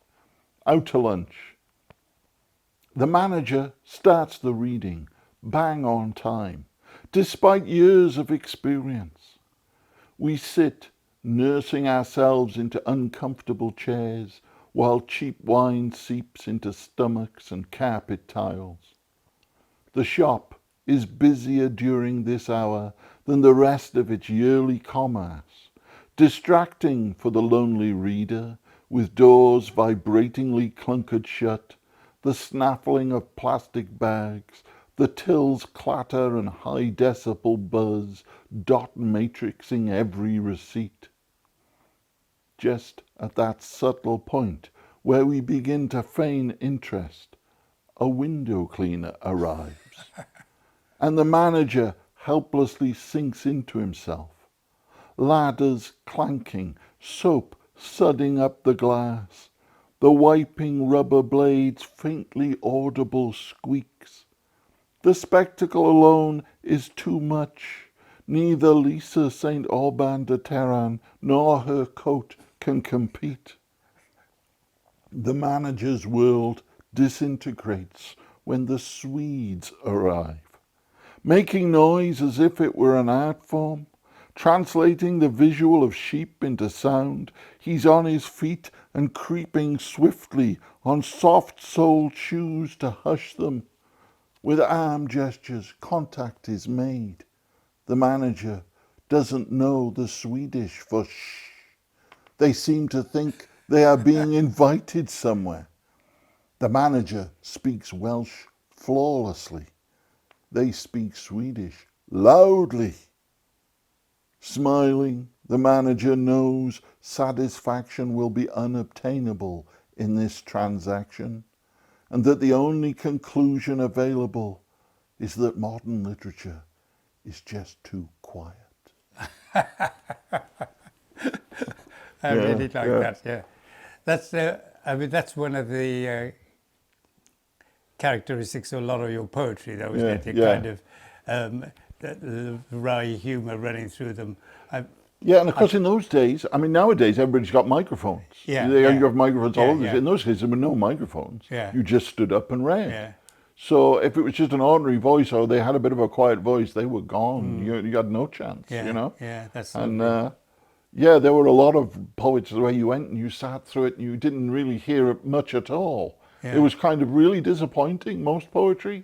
Out to lunch. The manager starts the reading bang on time, despite years of experience. We sit nursing ourselves into uncomfortable chairs while cheap wine seeps into stomachs and carpet tiles. The shop is busier during this hour than the rest of its yearly commerce, distracting for the lonely reader, with doors vibratingly clunkered shut, the snaffling of plastic bags, the till's clatter and high decibel buzz dot matrixing every receipt. Just at that subtle point where we begin to feign interest, a window cleaner arrives. And the manager helplessly sinks into himself. Ladders clanking, soap sudding up the glass, the wiping rubber blades faintly audible squeaks. The spectacle alone is too much. Neither Lisa St. Alban de Terran nor her coat can compete. The manager's world disintegrates when the Swedes arrive, making noise as if it were an art form, translating the visual of sheep into sound. He's on his feet and creeping swiftly on soft-soled shoes to hush them. With arm gestures, contact is made. The manager doesn't know the Swedish for shh. They seem to think they are being invited somewhere. The manager speaks Welsh flawlessly. They speak Swedish loudly. Smiling, the manager knows satisfaction will be unobtainable in this transaction, and that the only conclusion available is that modern literature is just too quiet. I really like that, That's, that's one of the characteristics of a lot of your poetry, though, isn't it? Kind of the wry humour running through them. And of course in those days, I mean nowadays everybody's got microphones. You have microphones all over. In those days there were no microphones. You just stood up and read. So if it was just an ordinary voice or they had a bit of a quiet voice, they were gone. You had no chance, you know? That's and there were a lot of poets where you went and you sat through it and you didn't really hear much at all. It was kind of really disappointing, most poetry.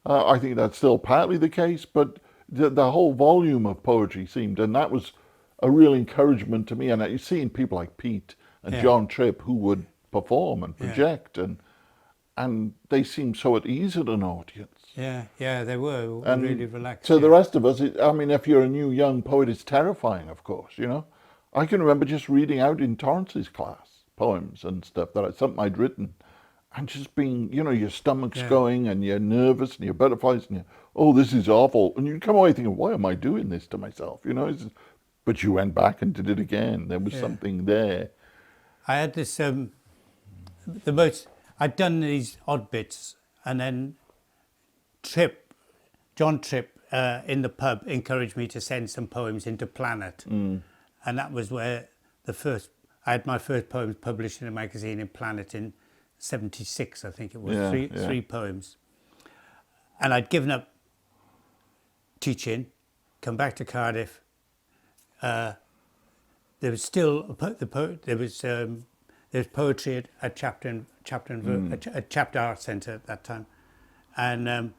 I think that's still partly the case, but the whole volume of poetry seemed, and that was a real encouragement to me. And you've seen people like Pete and John Tripp who would perform and project, and they seemed so at ease at an audience. Yeah, they were And really relaxed. to the rest of us, I mean, if you're a new young poet, it's terrifying, of course, you know. I can remember just reading out in Torrance's class poems and stuff something I'd written, and just being, you know, your stomach's going and you're nervous and your butterflies and oh, this is awful. And you come away thinking, why am I doing this to myself? You know, but you went back and did it again. There was something there. I had this, I'd done these odd bits, and then John Tripp in the pub encouraged me to send some poems into Planet. And that was where I had my first poems published in a magazine in Planet in 76, I think it was, three poems. And I'd given up teaching, come back to Cardiff. There was still there was poetry at Chapter Art Centre at that time, and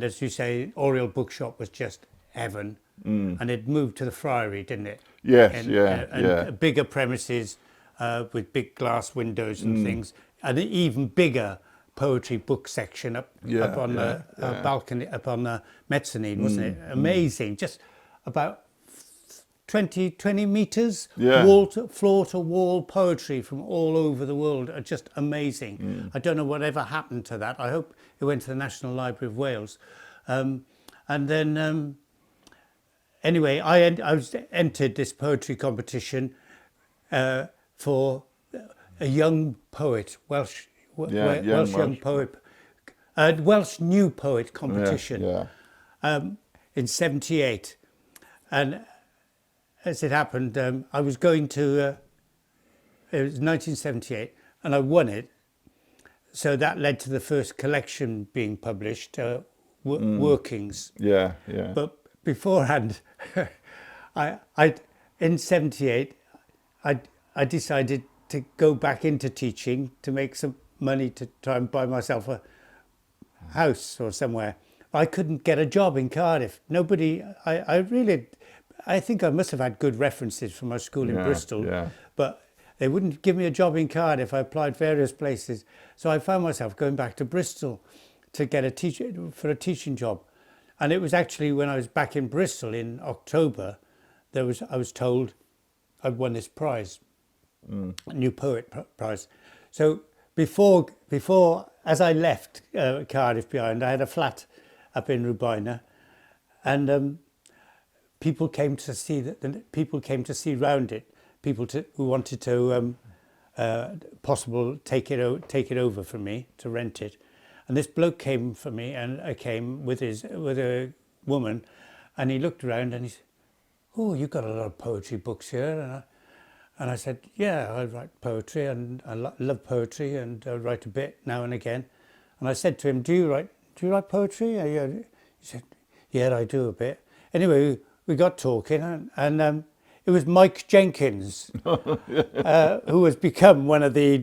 as you say, Oriel Bookshop was just heaven, and it moved to the Friary, didn't it? Yes, and bigger premises with big glass windows and things, and an even bigger poetry book section up on the balcony, up on the mezzanine, wasn't it? Amazing, just about 20 metres, floor to wall poetry from all over the world, are just amazing. I don't know whatever happened to that. I hope it went to the National Library of Wales. And then, anyway, I was entered this poetry competition for a young poet, Welsh young poet, Welsh new poet competition in 78. And as it happened, I was going to, it was 1978, and I won it. So that led to the first collection being published, Workings. But beforehand, in 78, I decided to go back into teaching to make some money to try and buy myself a house or somewhere. I couldn't get a job in Cardiff. Nobody, I think I must have had good references from my school in Bristol, but they wouldn't give me a job in Cardiff. I applied various places. So I found myself going back to Bristol to get a teaching job. And it was actually when I was back in Bristol in October, I was told I'd won this prize, a New Poet Prize. So before, as I left Cardiff behind, I had a flat up in Rubina, and people came to see round it. People who wanted to take it over from me to rent it, and this bloke came for me, and I came with a woman, and he looked around and he said, "Oh, you've got a lot of poetry books here," and I said, "Yeah, I write poetry, and I love poetry, and I write a bit now and again." And I said to him, "Do you write poetry?" He said, "Yeah, I do a bit." Anyway, we got talking, and it was Mike Jenkins, who has become one of the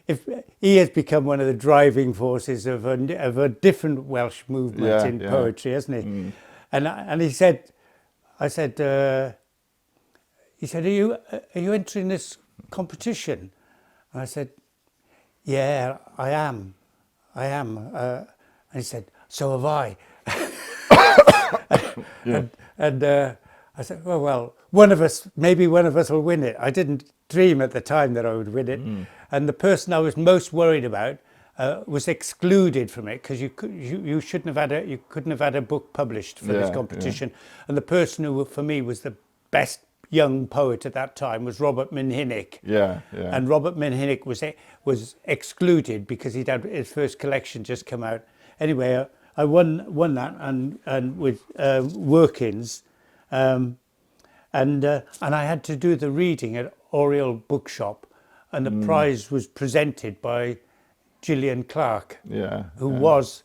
if he has become one of the driving forces of a different Welsh movement in poetry, hasn't he? And he said, "Are you entering this competition?" And I said, "Yeah, I am. And he said, "So have I." And I said, well, maybe one of us will win it. I didn't dream at the time that I would win it. And the person I was most worried about was excluded from it, because you couldn't have had a book published for this competition. And the person who, for me, was the best young poet at that time was Robert Mynhinnick. And Robert Mynhinnick was excluded because he'd had his first collection just come out. Anyway, I won that, and with Workings, and I had to do the reading at Oriel Bookshop, and the prize was presented by Gillian Clarke, who was,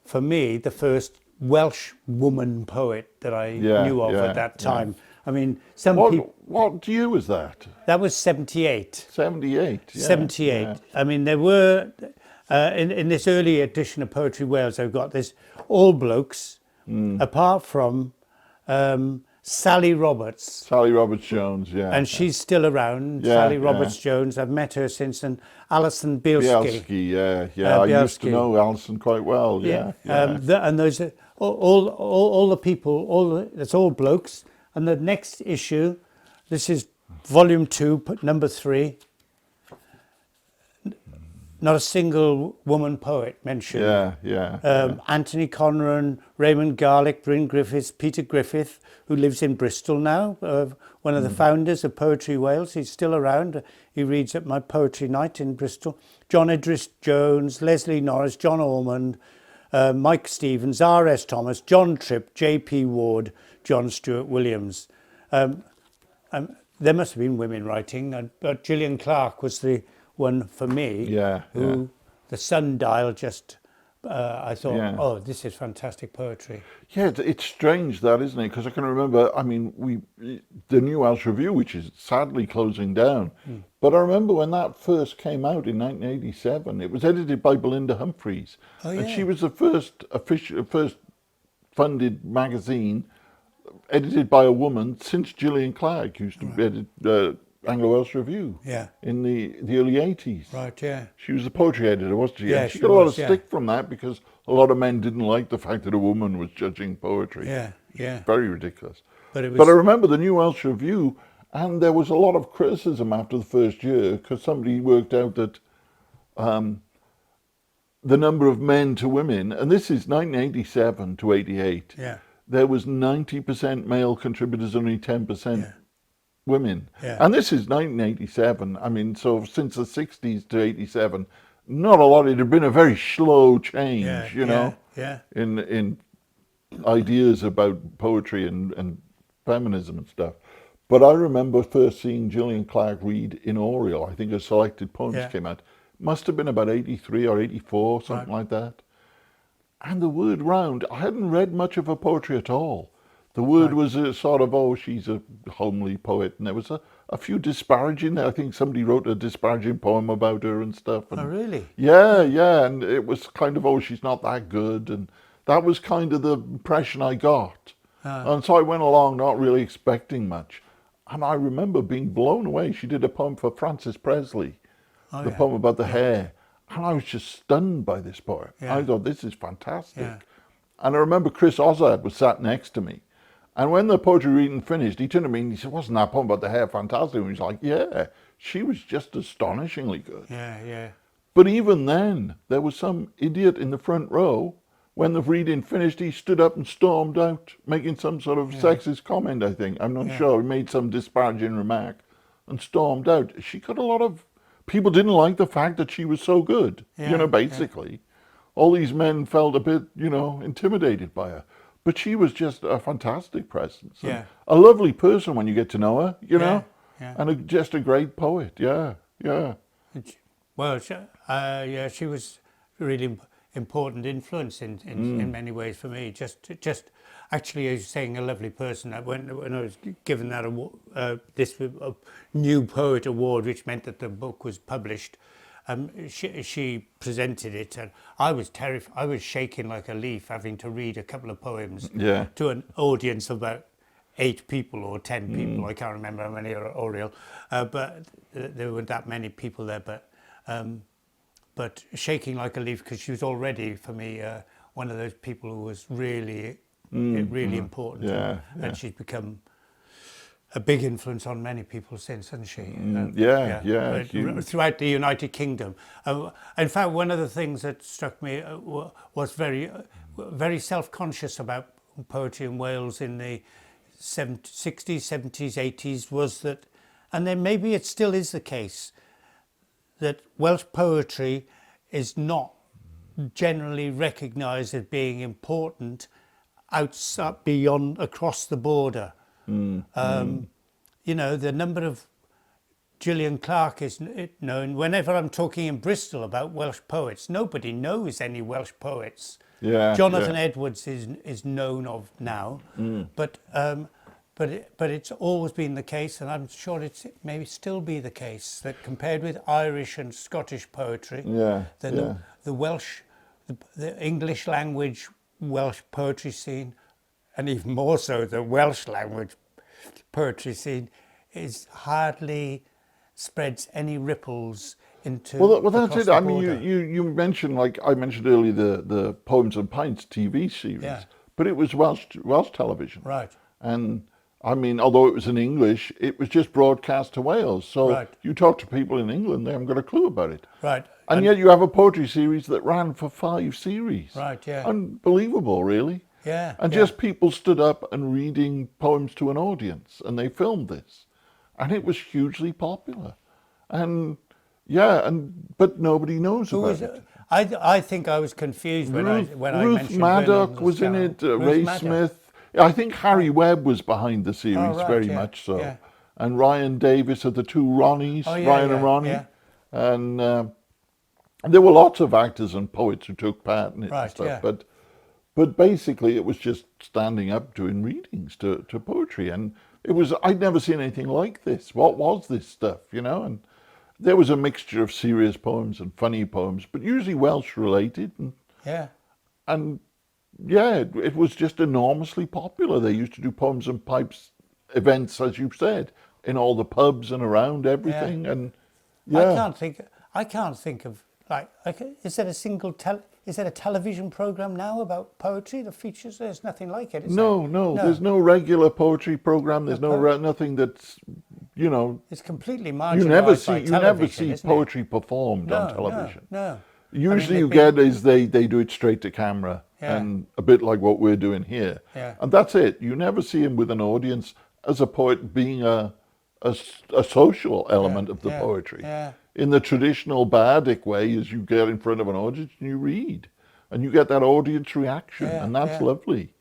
for me, the first Welsh woman poet that I knew of at that time. I mean, people. What year was that? That was 78. 78. 78. I mean, there were in this early edition of Poetry Wales, I've got this all blokes apart from Sally Roberts. Sally Roberts-Jones, yeah. And she's still around, Yeah, Sally yeah. Roberts-Jones. I've met her since, and Alison Bielski. Bielski, yeah. I used to know Alison quite well, yeah. And those are all the people, it's all blokes. And the next issue, this is volume 2, number 3. Not a single woman poet mentioned. Anthony Conran, Raymond Garlick, Bryn Griffiths, Peter Griffith, who lives in Bristol now, one of the founders of Poetry Wales. He's still around. He reads at my poetry night in Bristol. John Idris Jones, Leslie Norris, John Ormond, Mike Stevens, R.S. Thomas, John Tripp, J.P. Ward, John Stuart Williams. There must have been women writing, but Gillian Clarke was the one for me, who the sundial just, I thought, oh, this is fantastic poetry. Yeah, it's strange that, isn't it? Because I can remember, I mean, the New Welsh Review, which is sadly closing down, but I remember when that first came out in 1987, it was edited by Belinda Humphreys, and she was the first funded magazine edited by a woman since Gillian Clarke used to edit Anglo-Welsh Review in the early 80s. Right, yeah. She was the poetry editor, wasn't she? Yeah, she got a lot of stick from that because a lot of men didn't like the fact that a woman was judging poetry. Yeah. Very ridiculous. But I remember the New Welsh Review, and there was a lot of criticism after the first year because somebody worked out that the number of men to women, and this is 1987 to 88, there was 90% male contributors, only 10% women. And this is 1987. I mean, so since the 60s to 87, not a lot. It had been a very slow change, you know, in ideas about poetry and feminism and stuff. But I remember first seeing Gillian Clarke read in Oriel. I think her selected poems came out. Must have been about 83 or 84, something like that. And the word round, I hadn't read much of her poetry at all. The word was a sort of, oh, she's a homely poet. And there was a few disparaging. I think somebody wrote a disparaging poem about her and stuff. And, oh, really? Yeah. And it was kind of, oh, she's not that good. And that was kind of the impression I got. And so I went along not really expecting much. And I remember being blown away. She did a poem for Francis Presley, the poem about the hair. And I was just stunned by this poem. I thought, this is fantastic. And I remember Chris Ozard was sat next to me. And when the poetry reading finished, he turned to me and he said, wasn't that poem about the hair fantastic? And he was like, yeah, she was just astonishingly good. Yeah. But even then, there was some idiot in the front row. When the reading finished, he stood up and stormed out, making some sort of sexist comment, I think. I'm not sure. He made some disparaging remark and stormed out. She got a lot of... People didn't like the fact that she was so good, you know, basically. All these men felt a bit, you know, intimidated by her. But she was just a fantastic presence. A lovely person when you get to know her, you know. And just a great poet, yeah. Well, she was really important influence in many ways for me. Just actually, as saying, a lovely person. When I was given that award, this New Poet Award, which meant that the book was published, she presented it, and I was terrified. I was shaking like a leaf, having to read a couple of poems to an audience of about 8 people or 10 people. I can't remember how many are Oriel, but there weren't that many people there. But shaking like a leaf because she was already, for me, one of those people who was really important. And she's become a big influence on many people since, hasn't she? Throughout the United Kingdom. In fact, one of the things that struck me was very self-conscious about poetry in Wales in the 60s, 70s, 80s was that, and then maybe it still is the case, that Welsh poetry is not generally recognised as being important outside, beyond, across the border. You know, the number of Gillian Clarke is known. Whenever I'm talking in Bristol about Welsh poets, nobody knows any Welsh poets. Jonathan Edwards is known of now, but it's always been the case, and I'm sure it may still be the case, that compared with Irish and Scottish poetry, the Welsh, the English language Welsh poetry scene, and even more so the Welsh language poetry scene, is hardly spreads any ripples into Well, that's across it. the I mean, border. you mentioned, like I mentioned earlier, the Poems and Pints TV series, Yeah. but it was Welsh television. Right. And I mean, although it was in English, it was just broadcast to Wales. So Right. you talk to people in England, they haven't got a clue about it. Right. And yet you have a poetry series that ran for 5 series. Right, yeah. Unbelievable, really. Yeah. And yeah. just people stood up and reading poems to an audience, and they filmed this. And it was hugely popular. And yeah, but nobody knows Who about was it. it? I think I was confused when I Ruth mentioned Maddock Vernon was in Scarrow. it, Ruth Ray Maddock. Smith. I think Harry Webb was behind the series, Oh, right, very yeah, much so. yeah. And Ryan Davis are the two Ronnies, Oh, yeah, Ryan yeah, and Ronnie. yeah. And there were lots of actors and poets who took part in it and Right, stuff. yeah. But basically it was just standing up doing readings to poetry. And it was, I'd never seen anything like this. What was this stuff, you know? And there was a mixture of serious poems and funny poems, but usually Welsh related. Yeah. And yeah, it was just enormously popular. They used to do Poems and Pipes events, as you said, in all the pubs and around everything. And yeah, I can't think of is there a single is there a television program now about poetry that features? There's nothing like it. Is no, there? there's no regular poetry program. There's nothing that's, you know, It's completely you marginalised never by see you television, never see isn't poetry performed on No, television. no. Usually you they've get is they do it straight to camera, Yeah. and a bit like what we're doing here. Yeah. And that's it. You never see him with an audience as a poet being a social element of the yeah, poetry. yeah. In the traditional bardic way, is you get in front of an audience and you read, and you get that audience reaction, Yeah, and that's yeah. lovely.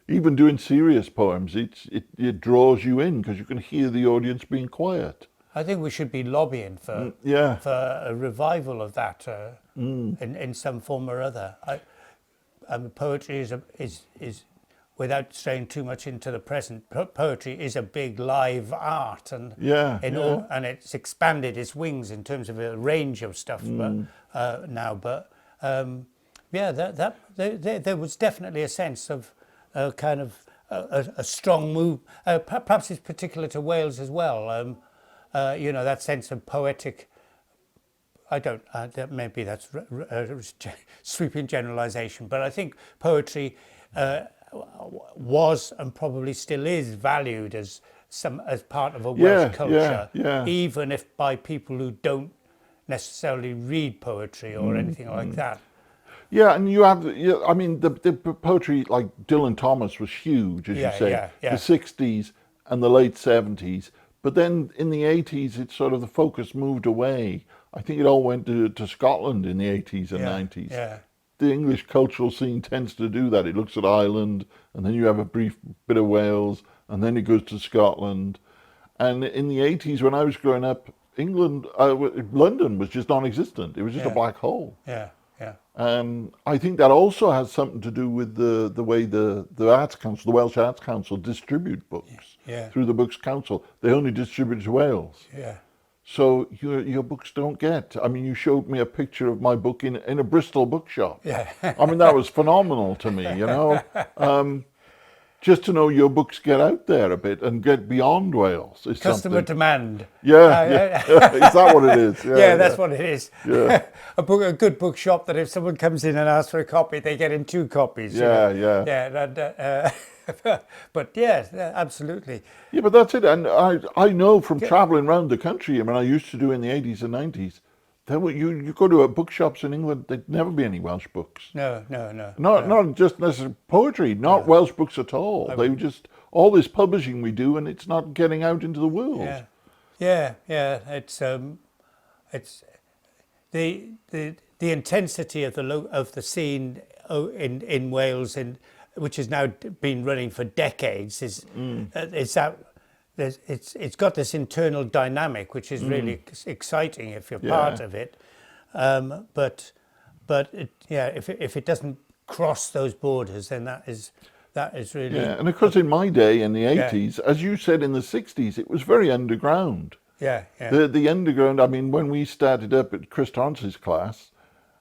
Even doing serious poems, it draws you in because you can hear the audience being quiet. I think we should be lobbying for Yeah. for a revival of that in some form or other. Poetry is without straying too much into the present. Poetry is a big live art, and and it's expanded its wings in terms of a range of stuff now. But there was definitely a sense of kind of a strong move. Perhaps it's particular to Wales as well. That sense of poetic. I don't. Maybe that's sweeping generalisation, but I think poetry was and probably still is valued as part of a Welsh culture, even if by people who don't necessarily read poetry or anything like that. Yeah, and you have, I mean, the poetry like Dylan Thomas was huge, as you say, the 60s and the late 70s. But then in the 80s, it's sort of the focus moved away. I think it all went to Scotland in the 80s and 90s. Yeah. The English cultural scene tends to do that. It looks at Ireland, and then you have a brief bit of Wales, and then it goes to Scotland. And in the 80s, when I was growing up, London was just non-existent. It was just a black hole. Yeah, yeah. I think that also has something to do with the way the Arts Council, the Welsh Arts Council, distribute books through the Books Council. They only distribute to Wales. Yeah. So your books don't get. I mean, you showed me a picture of my book in a Bristol bookshop. Yeah. I mean, that was phenomenal to me, you know. Just to know your books get out there a bit and get beyond Wales is Customer something. demand. Yeah. Is that what it is? Yeah, that's what it is. Yeah. a good bookshop that if someone comes in and asks for a copy, they get in 2 copies. Yeah. But yes, absolutely. Yeah, but that's it. And I know from traveling around the country, I mean, I used to do in the 80s and 90s, you go to bookshops in England, there'd never be any Welsh books. No. Not just necessarily poetry, not Welsh books at all. They just, all this publishing we do, and it's not getting out into the world. Yeah. It's the intensity of the scene in Wales, which has now been running for decades, it's got this internal dynamic which is really exciting if you're part of it, but if it doesn't cross those borders, then that is really and of course in my day in the 80s, as you said in the 60s, it was very underground. The underground. I mean, when we started up at Chris Torrance's class,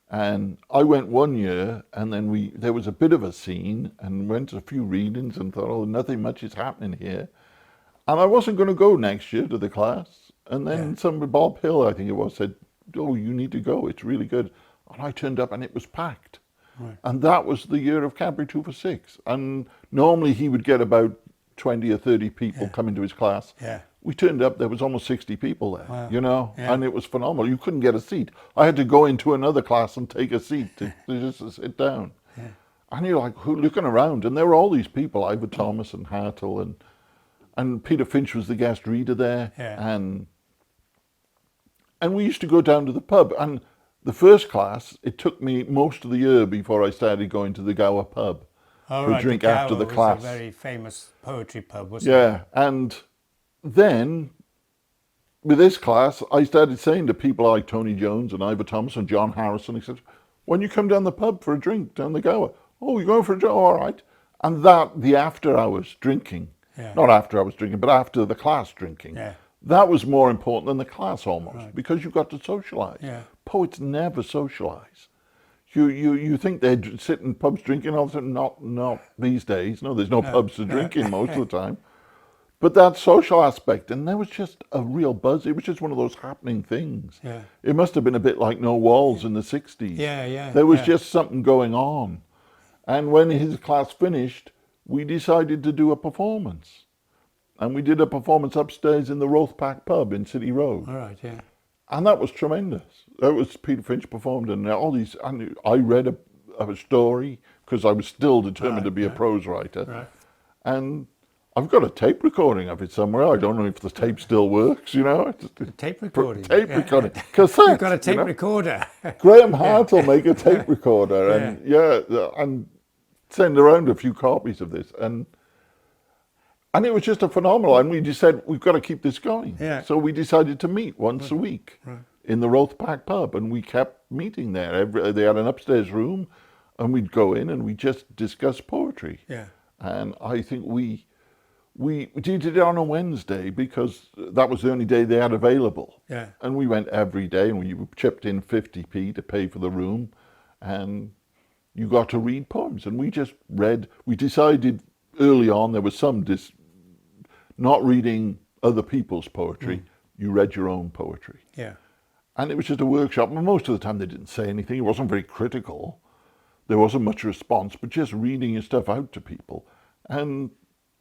And I went one year, and then there was a bit of a scene, and went to a few readings and thought, oh, nothing much is happening here. And I wasn't going to go next year to the class. And then Bob Hill, I think it was, said, oh, you need to go, it's really good. And I turned up and it was packed. Right. And that was the year of Cadbury 2 for 6. And normally he would get about 20 or 30 people coming to his class. Yeah. We turned up, there was almost 60 people there, Wow. you know, Yeah. and it was phenomenal. You couldn't get a seat. I had to go into another class and take a seat to just sit down. Yeah. And you're like, looking around, and there were all these people, Ivor Thomas and Hartle, and Peter Finch was the guest reader there. Yeah. And we used to go down to the pub. And the first class, it took me most of the year before I started going to the Gower pub for a drink after the class. Was a very famous poetry pub, wasn't it? Yeah, and then with this class, I started saying to people like Tony Jones and Ivor Thomas and John Harrison, he said, when you come down the pub for a drink, down the Gower, oh, you're going for a drink? Oh, all right. And the after hours drinking, not after hours drinking, but after the class drinking, that was more important than the class almost, because you got to socialise. Yeah. Poets never socialise. You think they'd sit in pubs drinking all the time? Not these days. No, there's no pubs to drink in most of the time. But that social aspect, and there was just a real buzz. It was just one of those happening things. Yeah. It must have been a bit like No Walls in the 60s. Yeah. There was just something going on. And when his class finished, we decided to do a performance. And we did a performance upstairs in the Rothpack pub in City Road. All right, yeah. And that was tremendous. That was Peter Finch performed, and all these. And I read a story because I was still determined to be a prose writer. Right. And I've got a tape recording of it somewhere. I don't know if the tape still works. You know, Tape recording. Tape recording. Cassette. You've got a tape recorder. Graham Hart will make a tape recorder, and and send around a few copies of this, and it was just a phenomenal. And we just said we've got to keep this going. Yeah. So we decided to meet once a week in the Rothpack pub, and we kept meeting there. They had an upstairs room, and we'd go in and we just discuss poetry. Yeah. And I think we did it on a Wednesday because that was the only day they had available. Yeah. And we went every day, and we chipped in 50p to pay for the room, and you got to read poems. And we just read. We decided early on there was some not reading other people's poetry. You read your own poetry. Yeah. And it was just a workshop. And most of the time they didn't say anything. It wasn't very critical. There wasn't much response, but just reading your stuff out to people. And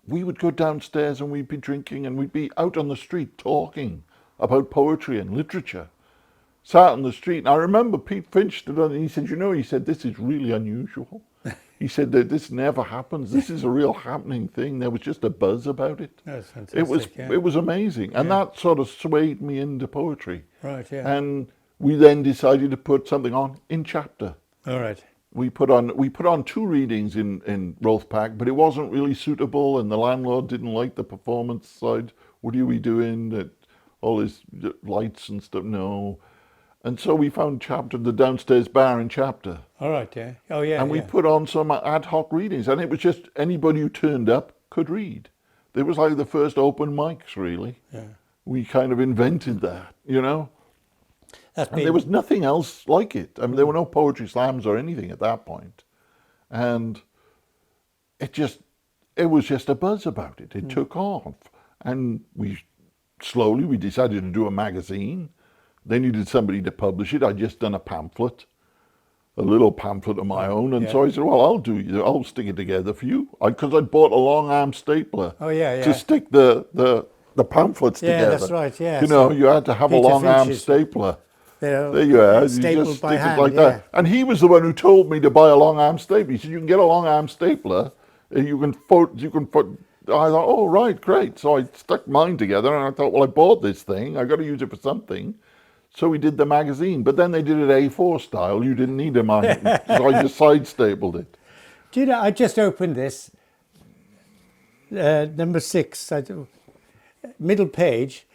we would go downstairs and we'd be drinking, and we'd be out on the street talking about poetry and literature. Sat on the street. And I remember Pete Finch stood on, and he said, he said, this is really unusual. He said that this never happens. This is a real happening thing. There was just a buzz about it. That's fantastic. It was amazing. And that sort of swayed me into poetry. Right, yeah. And we then decided to put something on in chapter. All right. We put on 2 readings in Rothpack, but it wasn't really suitable, and the landlord didn't like the performance side. What are we doing? All these lights and stuff? No. And so we found the downstairs bar in chapter. All right, yeah. Oh, yeah. And we put on some ad hoc readings, and it was just anybody who turned up could read. It was like the first open mics, really. Yeah. We kind of invented that, you know? And there was nothing else like it. I mean, there were no poetry slams or anything at that point. And it was just a buzz about it. It took off. And we decided to do a magazine. They needed somebody to publish it. I'd just done a little pamphlet of my own. And so I said, well, I'll stick it together for you. Because I'd bought a long arm stapler to stick the pamphlets together. Yeah, that's right, yeah. You know, you had to have a long arm stapler. There you are. Stapled you just by stick hand, it like that. And he was the one who told me to buy a long arm stapler. He said, you can get a long arm stapler. You can put. I thought, oh, right, great. So I stuck mine together, and I thought, well, I bought this thing. I got to use it for something. So we did the magazine, but then they did it A4 style. You didn't need a magazine, so I just side stapled it. Do you know, I just opened this, number 6, middle page,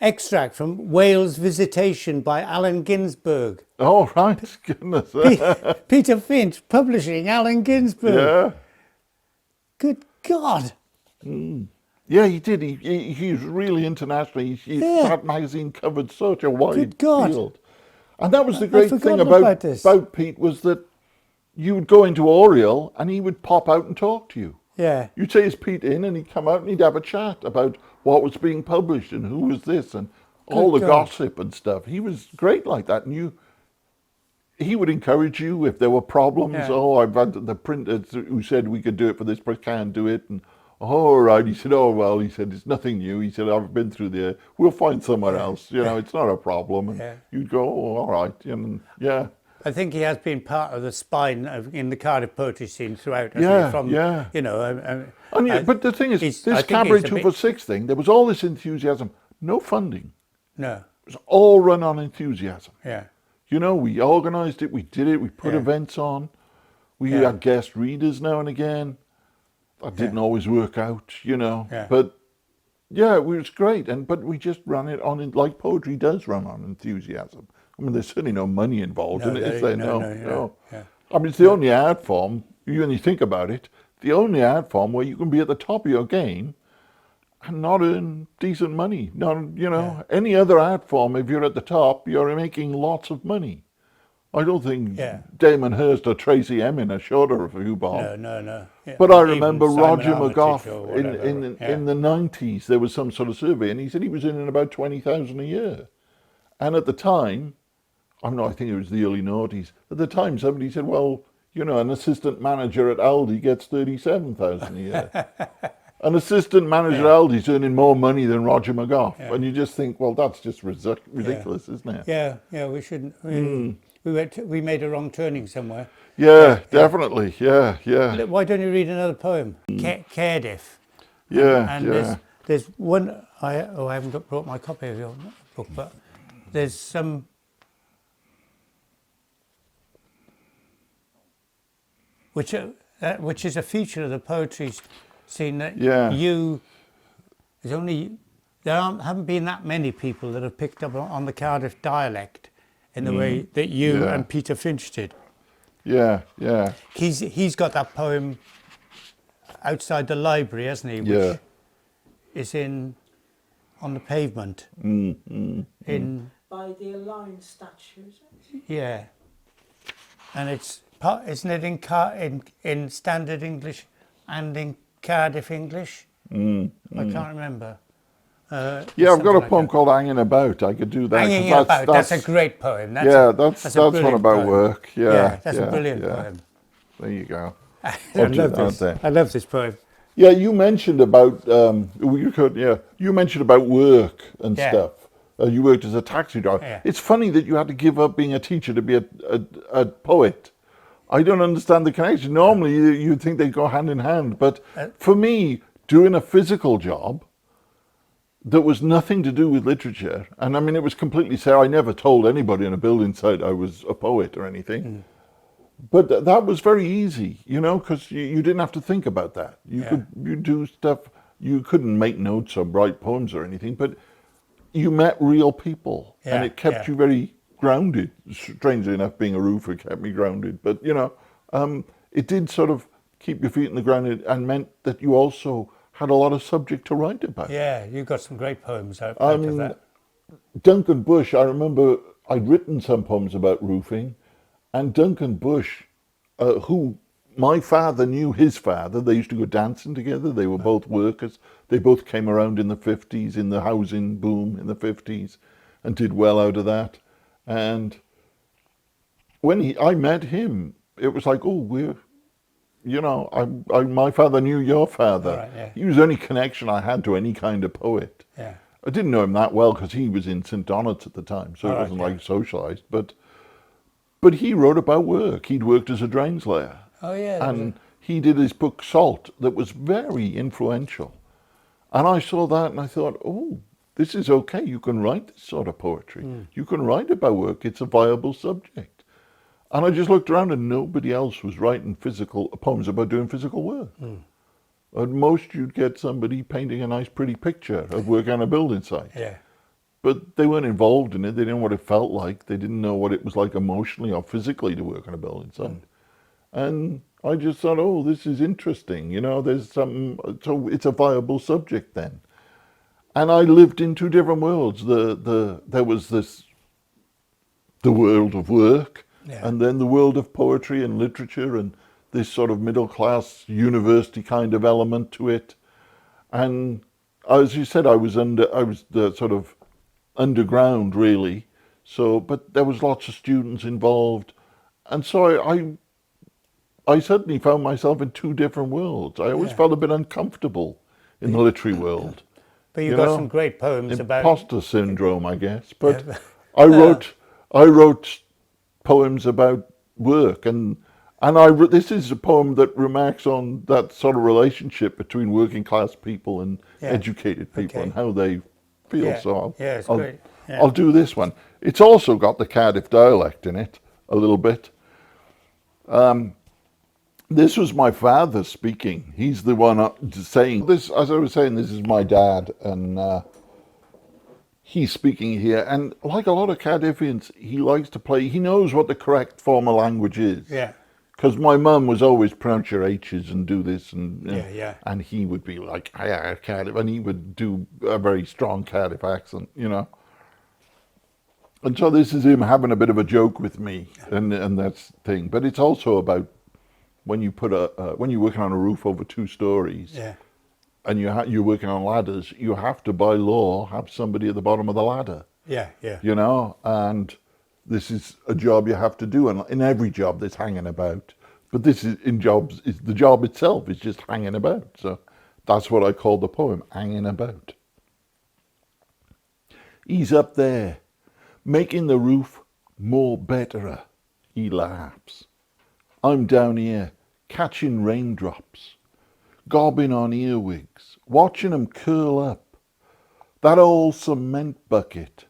extract from Wales Visitation by Allen Ginsberg. Oh, right, goodness. Peter Finch, publishing Allen Ginsberg. Yeah. Good God. Yeah, he did. He's really international. That magazine covered such a wide field. And that was the great thing about this. about Pete, was that you would go into Oriel and he would pop out and talk to you. Yeah. You'd say, is Pete in? And he'd come out and he'd have a chat about what was being published and who was this and all the gossip and stuff. He was great like that. And he would encourage you if there were problems. Yeah. Oh, I've had the printer who said we could do it for this, but can't do it. And all right, he said, oh, well, he said, it's nothing new. He said, I've been through there. We'll find somewhere else. You know, it's not a problem. And you'd go, oh, all right. And yeah. I think he has been part of the spine in the Cardiff poetry scene throughout. Yeah, from, yeah. You know, but the thing is, this Cabaret 246 thing, there was all this enthusiasm, no funding. No. It was all run on enthusiasm. Yeah. You know, we organised it, we did it, we put events on, we had guest readers now and again. That didn't always work out, you know. Yeah. But yeah, it was great. But we just ran it on, like poetry does run on enthusiasm. I mean, there's certainly no money involved in it, is there? No. Yeah. I mean, it's the only art form, when you think about it, the only art form where you can be at the top of your game and not earn decent money. Not, you know, any other art form, if you're at the top, you're making lots of money. I don't think Damon Hirst or Tracy Emin are short of a few bob. No. Yeah. But I remember Roger Armitage McGough in the 90s, there was some sort of survey, and he said he was in about 20,000 a year. And at the time, I think it was the early noughties, at the time somebody said, well, you know, an assistant manager at Aldi gets 37,000 a year. An assistant manager at Aldi's earning more money than Roger McGough. And you just think, well, that's just ridiculous, isn't it? Yeah, we shouldn't. We made a wrong turning somewhere. Yeah, definitely. Yeah. Why don't you read another poem? Cardiff. Yeah, There's one. I haven't brought my copy of your book, but there's some. Which is a feature of the poetry scene that haven't been that many people that have picked up on the Cardiff dialect in the way that you and Peter Finch did. Yeah. He's got that poem outside the library, hasn't he? Which is on the pavement. In by the Aligned statues. Yeah, and isn't it in Standard English and in Cardiff English? I can't remember. I've got a poem called Hanging About. I could do that. Hanging About, that's a great poem. That's one about work. That's a brilliant poem. There you go. I love this poem. Yeah, you mentioned about you mentioned about work and stuff. You worked as a taxi driver. Yeah. It's funny that you had to give up being a teacher to be a poet. I don't understand the connection. Normally, you'd think they go hand in hand, but for me, doing a physical job that was nothing to do with literature, and I mean, it was completely I never told anybody on a building site I was a poet or anything, but that was very easy, you know, because you didn't have to think about that. You do stuff. You couldn't make notes or write poems or anything, but you met real people, and it kept you very grounded. Strangely enough, being a roofer kept me grounded, but you know, it did sort of keep your feet in the ground and meant that you also had a lot of subject to write about. Yeah, you got some great poems out of that. Duncan Bush, I remember I'd written some poems about roofing, and Duncan Bush, who my father knew his father, they used to go dancing together, they were both workers, they both came around in the 50s, in the housing boom in the 50s, and did well out of that. And when I met him, it was like, oh, my father knew your father. Right, He was the only connection I had to any kind of poet. Yeah. I didn't know him that well because he was in St. Donat's at the time, so it wasn't like socialised. But he wrote about work. He'd worked as a drains layer. Oh, yeah. And he did his book Salt that was very influential. And I saw that and I thought, oh, this is okay. You can write this sort of poetry. You can write about work. It's a viable subject. And I just looked around and nobody else was writing poems about doing physical work. At most you'd get somebody painting a nice pretty picture of work on a building site. Yeah. But they weren't involved in it. They didn't know what it felt like. They didn't know what it was like emotionally or physically to work on a building site. And I just thought, oh, this is interesting. You know, there's something, so it's a viable subject then. And I lived in two different worlds. There was this the world of work, Yeah. and then the world of poetry and literature and this sort of middle class university kind of element to it. And as you said, I was the sort of underground really. So, but there was lots of students involved, and so I suddenly found myself in two different worlds. I always Yeah. felt a bit uncomfortable in the literary world. But you've You got know, some great poems about... imposter syndrome, I guess. But Yeah. I wrote poems about work, and this is a poem that remarks on that sort of relationship between working class people and Yeah. educated people Okay. and how they feel. Yeah. So Yeah, it's great. Yeah. I'll do this one. It's also got the Cardiff dialect in it a little bit. This was my father speaking. He's the one saying this. As I was saying, this is my dad, and he's speaking here. And like a lot of Cardiffians, he likes to play. He knows what the correct form of language is. Yeah. Because my mum was always pronounce your H's and do this, and Yeah. and he would be like, "Yeah, Cardiff," and he would do a very strong Cardiff accent, you know. And so this is him having a bit of a joke with me, and that's the thing. But it's also about when you put when you're working on a roof over 2 stories, Yeah. and you're working on ladders, you have to by law have somebody at the bottom of the ladder, Yeah. Yeah. you know. And this is a job you have to do, and in every job there's hanging about. But this is the job itself is just hanging about. So that's what I call the poem, hanging about. He's up there, making the roof more betterer, he laughs. I'm down here, catching raindrops, gobbing on earwigs, watching 'em curl up. That old cement bucket,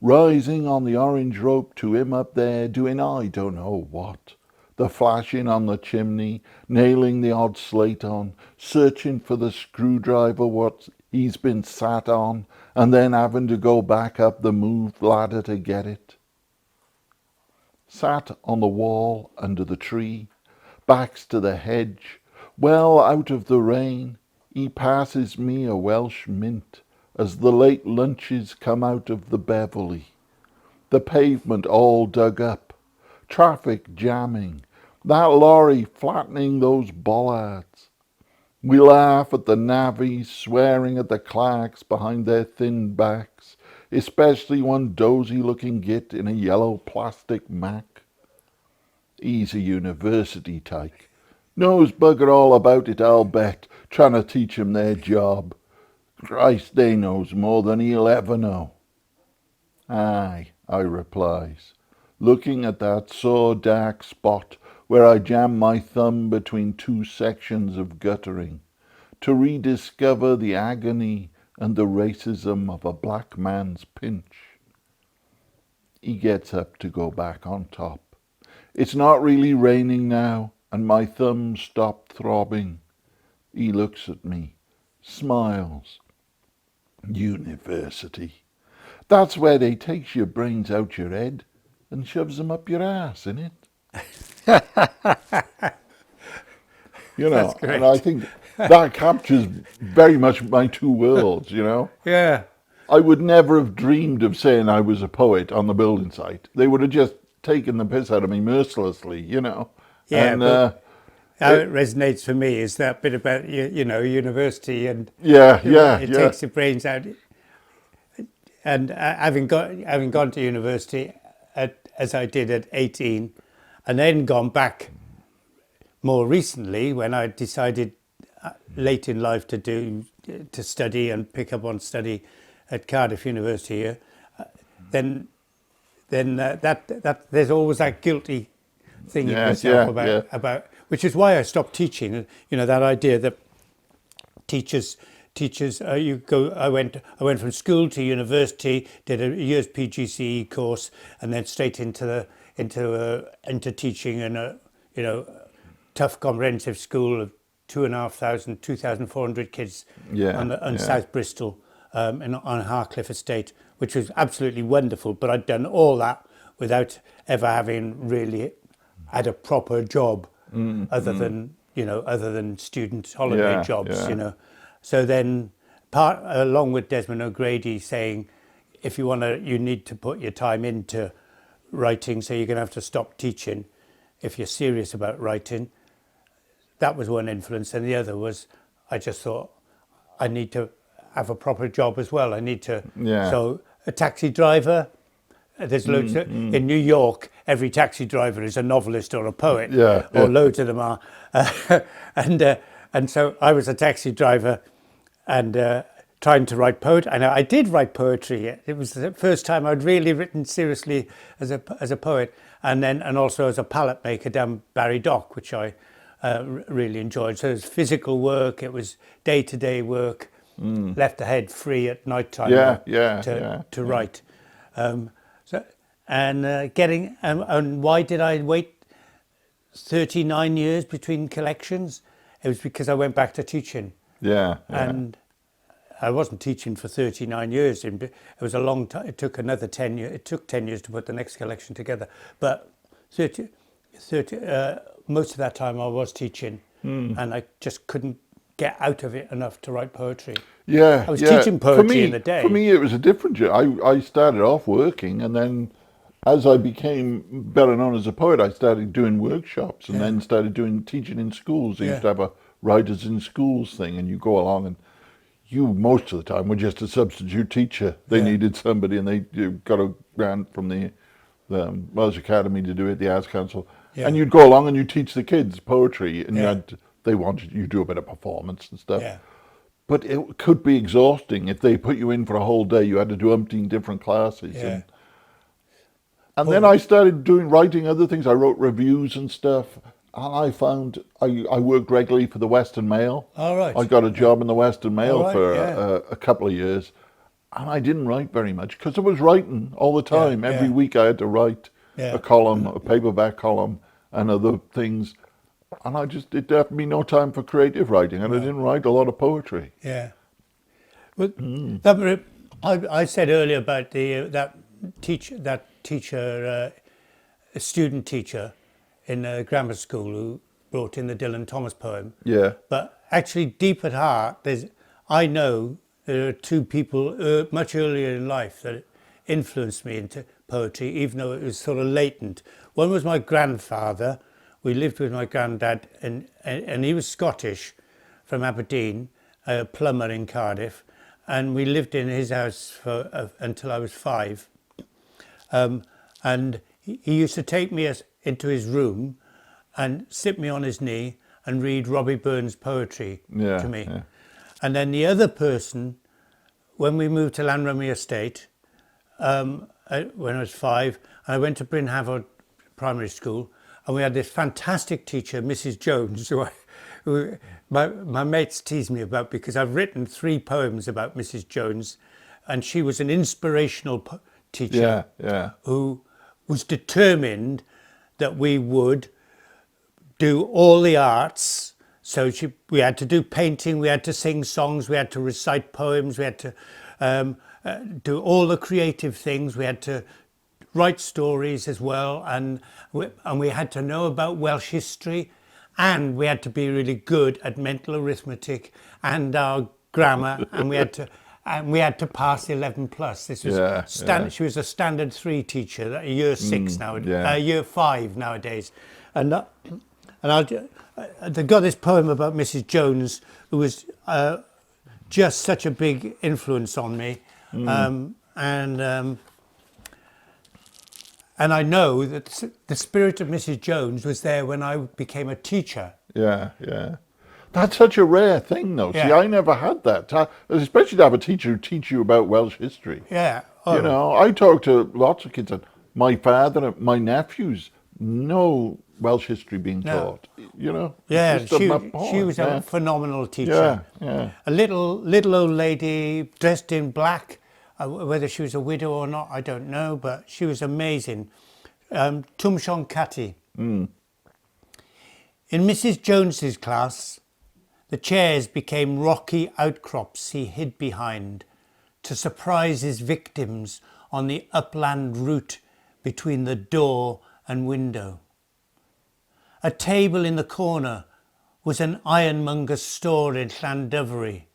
rising on the orange rope to him up there, doing I don't know what. The flashing on the chimney, nailing the odd slate on, searching for the screwdriver what he's been sat on, and then having to go back up the moved ladder to get it. Sat on the wall under the tree, backs to the hedge, well out of the rain, he passes me a Welsh mint as the late lunches come out of the Beverley. The pavement all dug up, traffic jamming, that lorry flattening those bollards. We laugh at the navvies swearing at the clerks behind their thin backs, especially one dozy-looking git in a yellow plastic Mac. He's a university tyke. Knows bugger all about it, I'll bet, trying to teach 'em their job. Christ, they knows more than he'll ever know. Aye, I replies, looking at that sore dark spot where I jam my thumb between 2 sections of guttering, to rediscover the agony and the racism of a black man's pinch. He gets up to go back on top. It's not really raining now, and my thumb stopped throbbing. He looks at me, smiles. University. That's where they takes your brains out your head and shoves them up your ass, innit? You know, and I think that captures very much my 2 worlds, you know. Yeah. I would never have dreamed of saying I was a poet on the building site. They would have just taken the piss out of me mercilessly, you know. Yeah, and, but how it resonates for me is that bit about, you know, university and it takes your brains out. And having gone to university as I did at 18, and then gone back more recently when I decided late in life to study and pick up on study at Cardiff University here, then that there's always that guilty thing in yourself about which is why I stopped teaching. You know, that idea that teachers I went from school to university, did a year's PGCE course, and then straight into teaching in a tough comprehensive school of 2,400 kids on South Bristol on Harcliffe Estate, which was absolutely wonderful. But I'd done all that without ever having really had a proper job other than student holiday jobs, you know. So then, along with Desmond O'Grady saying, if you need to put your time into writing, so you're going to have to stop teaching if you're serious about writing. That was one influence, and the other was I just thought I need to have a proper job as well. I need to. Yeah. So a taxi driver. There's loads in New York. Every taxi driver is a novelist or a poet, or loads of them are. And so I was a taxi driver, and trying to write poetry. And I did write poetry. It was the first time I'd really written seriously as a poet, and also as a palette maker down Barry Dock, which I really enjoyed. So it was physical work. It was day-to-day work. Left the head free at night time to write. And why did I wait 39 years between collections? It was because I went back to teaching. And I wasn't teaching for 39 years. It was a long time. It took another 10 years. It took 10 years to put the next collection together. But most of that time I was teaching, and I just couldn't get out of it enough to write poetry. I was teaching poetry in the day. For me, it was a different journey. I started off working, and then as I became better known as a poet, I started doing workshops, and then started teaching in schools. They used to have a writers in schools thing, and you go along, and you most of the time were just a substitute teacher. They needed somebody, and you got a grant from the Welsh Academy to do it, the Arts Council, and you'd go along and you teach the kids poetry, and they wanted you to do a bit of performance and stuff. But it could be exhausting if they put you in for a whole day. You had to do umpteen different classes. And then I started writing other things. I wrote reviews and stuff. And I found I worked regularly for the Western Mail. I got a job in the Western Mail for a couple of years. And I didn't write very much because I was writing all the time. Every week I had to write a column, a paperback column, and other things. And it left me no time for creative writing, and I didn't write a lot of poetry. Well, I said earlier about that teacher, a student teacher in a grammar school who brought in the Dylan Thomas poem. But actually, deep at heart, I know there are two people much earlier in life that influenced me into poetry, even though it was sort of latent. One was my grandfather. We lived with my granddad, and he was Scottish, from Aberdeen, a plumber in Cardiff, and we lived in his house until I was 5. And he used to take me into his room and sit me on his knee and read Robbie Burns' poetry to me. And then the other person, when we moved to Llanrummy Estate, when I was 5, I went to Bryn Hafod Primary School, and we had this fantastic teacher, Mrs. Jones, who my mates tease me about because I've written 3 poems about Mrs. Jones, and she was an inspirational teacher who was determined that we would do all the arts. So we had to do painting, we had to sing songs, we had to recite poems, we had to do all the creative things, we had to write stories as well, and we had to know about Welsh history, and we had to be really good at mental arithmetic and our grammar, and we had to pass 11 plus. This was She was a standard 3 teacher, year 6 now, year 5 nowadays, and they got this poem about Mrs. Jones, who was just such a big influence on me, and I know that the spirit of Mrs. Jones was there when I became a teacher. That's such a rare thing, though. See, I never had that, especially to have a teacher who teach you about Welsh history. You know, I talk to lots of kids, and my father and my nephews know Welsh history being taught. You know, she was a phenomenal teacher. A little old lady dressed in black. Whether she was a widow or not, I don't know, but she was amazing. Tumshon Kati. In Mrs. Jones's class, the chairs became rocky outcrops he hid behind to surprise his victims on the upland route between the door and window. A table in the corner was an ironmonger's store in Llandovery,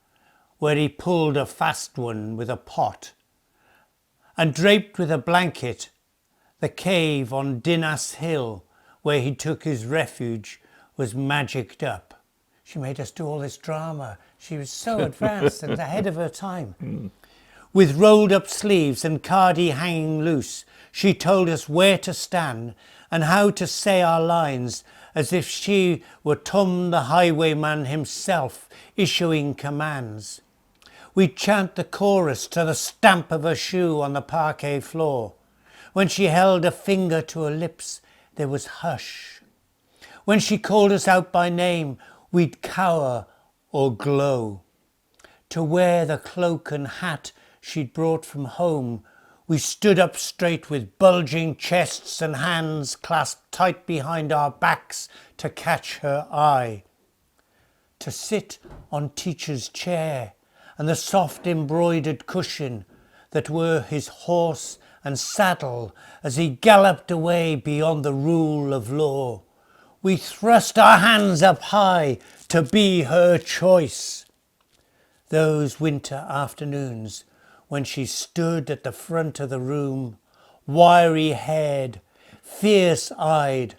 where he pulled a fast one with a pot. And draped with a blanket, The cave on Dinas Hill, where he took his refuge, was magicked up. She made us do all this drama. She was so advanced and ahead of her time. With rolled up sleeves and cardi hanging loose, she told us where to stand and how to say our lines, as if she were Tom the highwayman himself, issuing commands. We'd chant the chorus to the stamp of her shoe on the parquet floor. When she held a finger to her lips, there was hush. When she called us out by name, we'd cower or glow. To wear the cloak and hat she'd brought from home, we stood up straight with bulging chests and hands clasped tight behind our backs to catch her eye. To sit on teacher's chair and the soft embroidered cushion that were his horse and saddle as he galloped away beyond the rule of law. We thrust our hands up high to be her choice. Those winter afternoons when she stood at the front of the room, wiry-haired, fierce-eyed,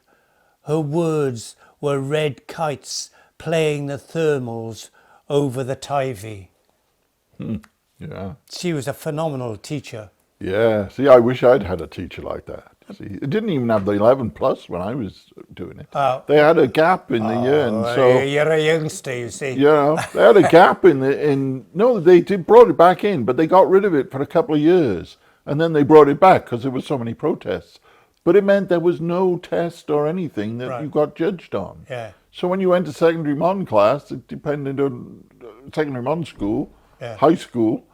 her words were red kites playing the thermals over the Tyvee. Yeah. She was a phenomenal teacher. Yeah. See, I wish I'd had a teacher like that. See, it didn't even have the 11 plus when I was doing it. They had a gap in the year, and so You're a youngster, you see. you know they had a gap no, they brought it back in, but they got rid of it for a couple of years, and then they brought it back because there was so many protests. But it meant there was no test or anything that you got judged on. Yeah. So when you went to secondary modern class, it depended on secondary modern school, high school,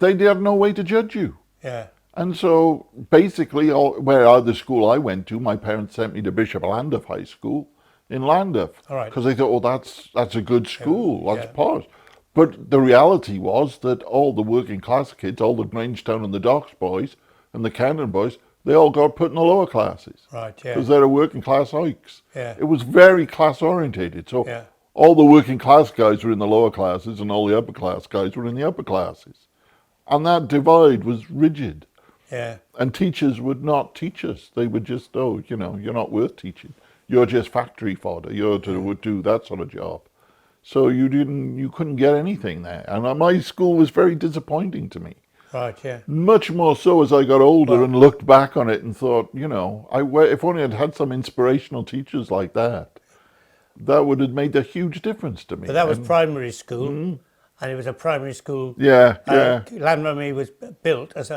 they had no way to judge you. Yeah. And so basically, the school I went to, my parents sent me to Bishop Llandaff High School in Llandaff. All right. Because they thought, that's a good school, that's posh. But the reality was that all the working class kids, all the Grangetown and the Docks boys and the Camden boys, they all got put in the lower classes. Right, yeah. Because they're working class hikes. Yeah. It was very class orientated. So all the working class guys were in the lower classes and all the upper class guys were in the upper classes. And that divide was rigid. Yeah. And teachers would not teach us. They would just, you're not worth teaching. You're just factory fodder. You're to do that sort of job. So you couldn't get anything there. And my school was very disappointing to me. Right, yeah. Much more so as I got older and looked back on it and thought, if only I'd had some inspirational teachers like that, that would have made a huge difference to me. But that was primary school, and it was a primary school. Yeah. Llanrummy was built as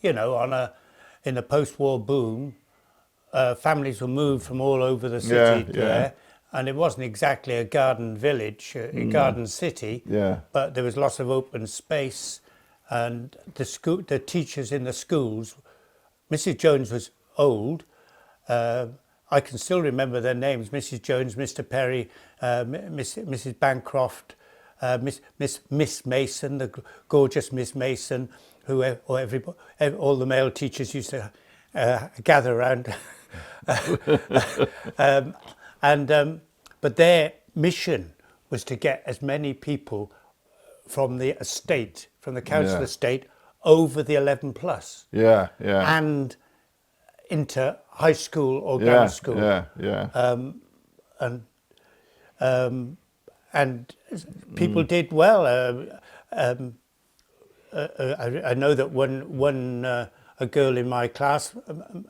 in the post-war boom. Families were moved from all over the city there, and it wasn't exactly a garden village, a garden city. Yeah. But there was lots of open space, and the teachers in the schools. Mrs. Jones was old. I can still remember their names: Mrs. Jones, Mr. Perry, Mrs. Bancroft, Miss Mason, the gorgeous Miss Mason, all the male teachers used to gather around. But their mission was to get as many people from the estate, from the council estate, over the 11 plus. Yeah. And into high school or grammar school. And people did well. I know that a girl in my class,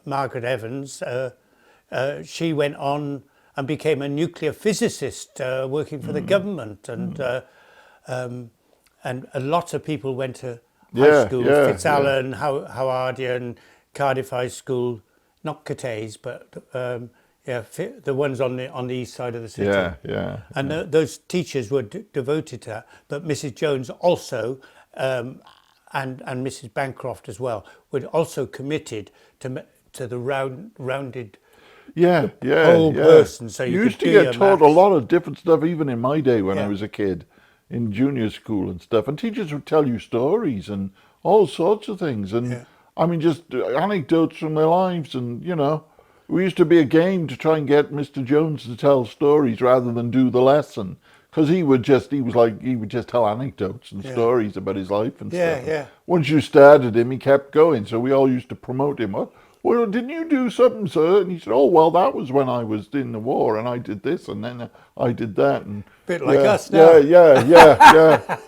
Margaret Evans, she went on and became a nuclear physicist working for the government, and lots of people went to high school, Fitzallen, Howardian, Cardiff High School, not Cathays, but the ones on the east side of the city. And those teachers were devoted to that. But Mrs. Jones also, and Mrs. Bancroft as well, were also committed to the rounded whole person. So you used to get taught a lot of different stuff, even in my day when I was a kid, in junior school and stuff. And teachers would tell you stories and all sorts of things. And I mean, just anecdotes from their lives. And, we used to be a game to try and get Mr. Jones to tell stories rather than do the lesson. Because he would just tell anecdotes and stories about his life and stuff. Once you started him, he kept going. So we all used to promote him. well, didn't you do something, sir? And he said, oh, well, that was when I was in the war, and I did this, and then I did that. And Bit like us now. Yeah.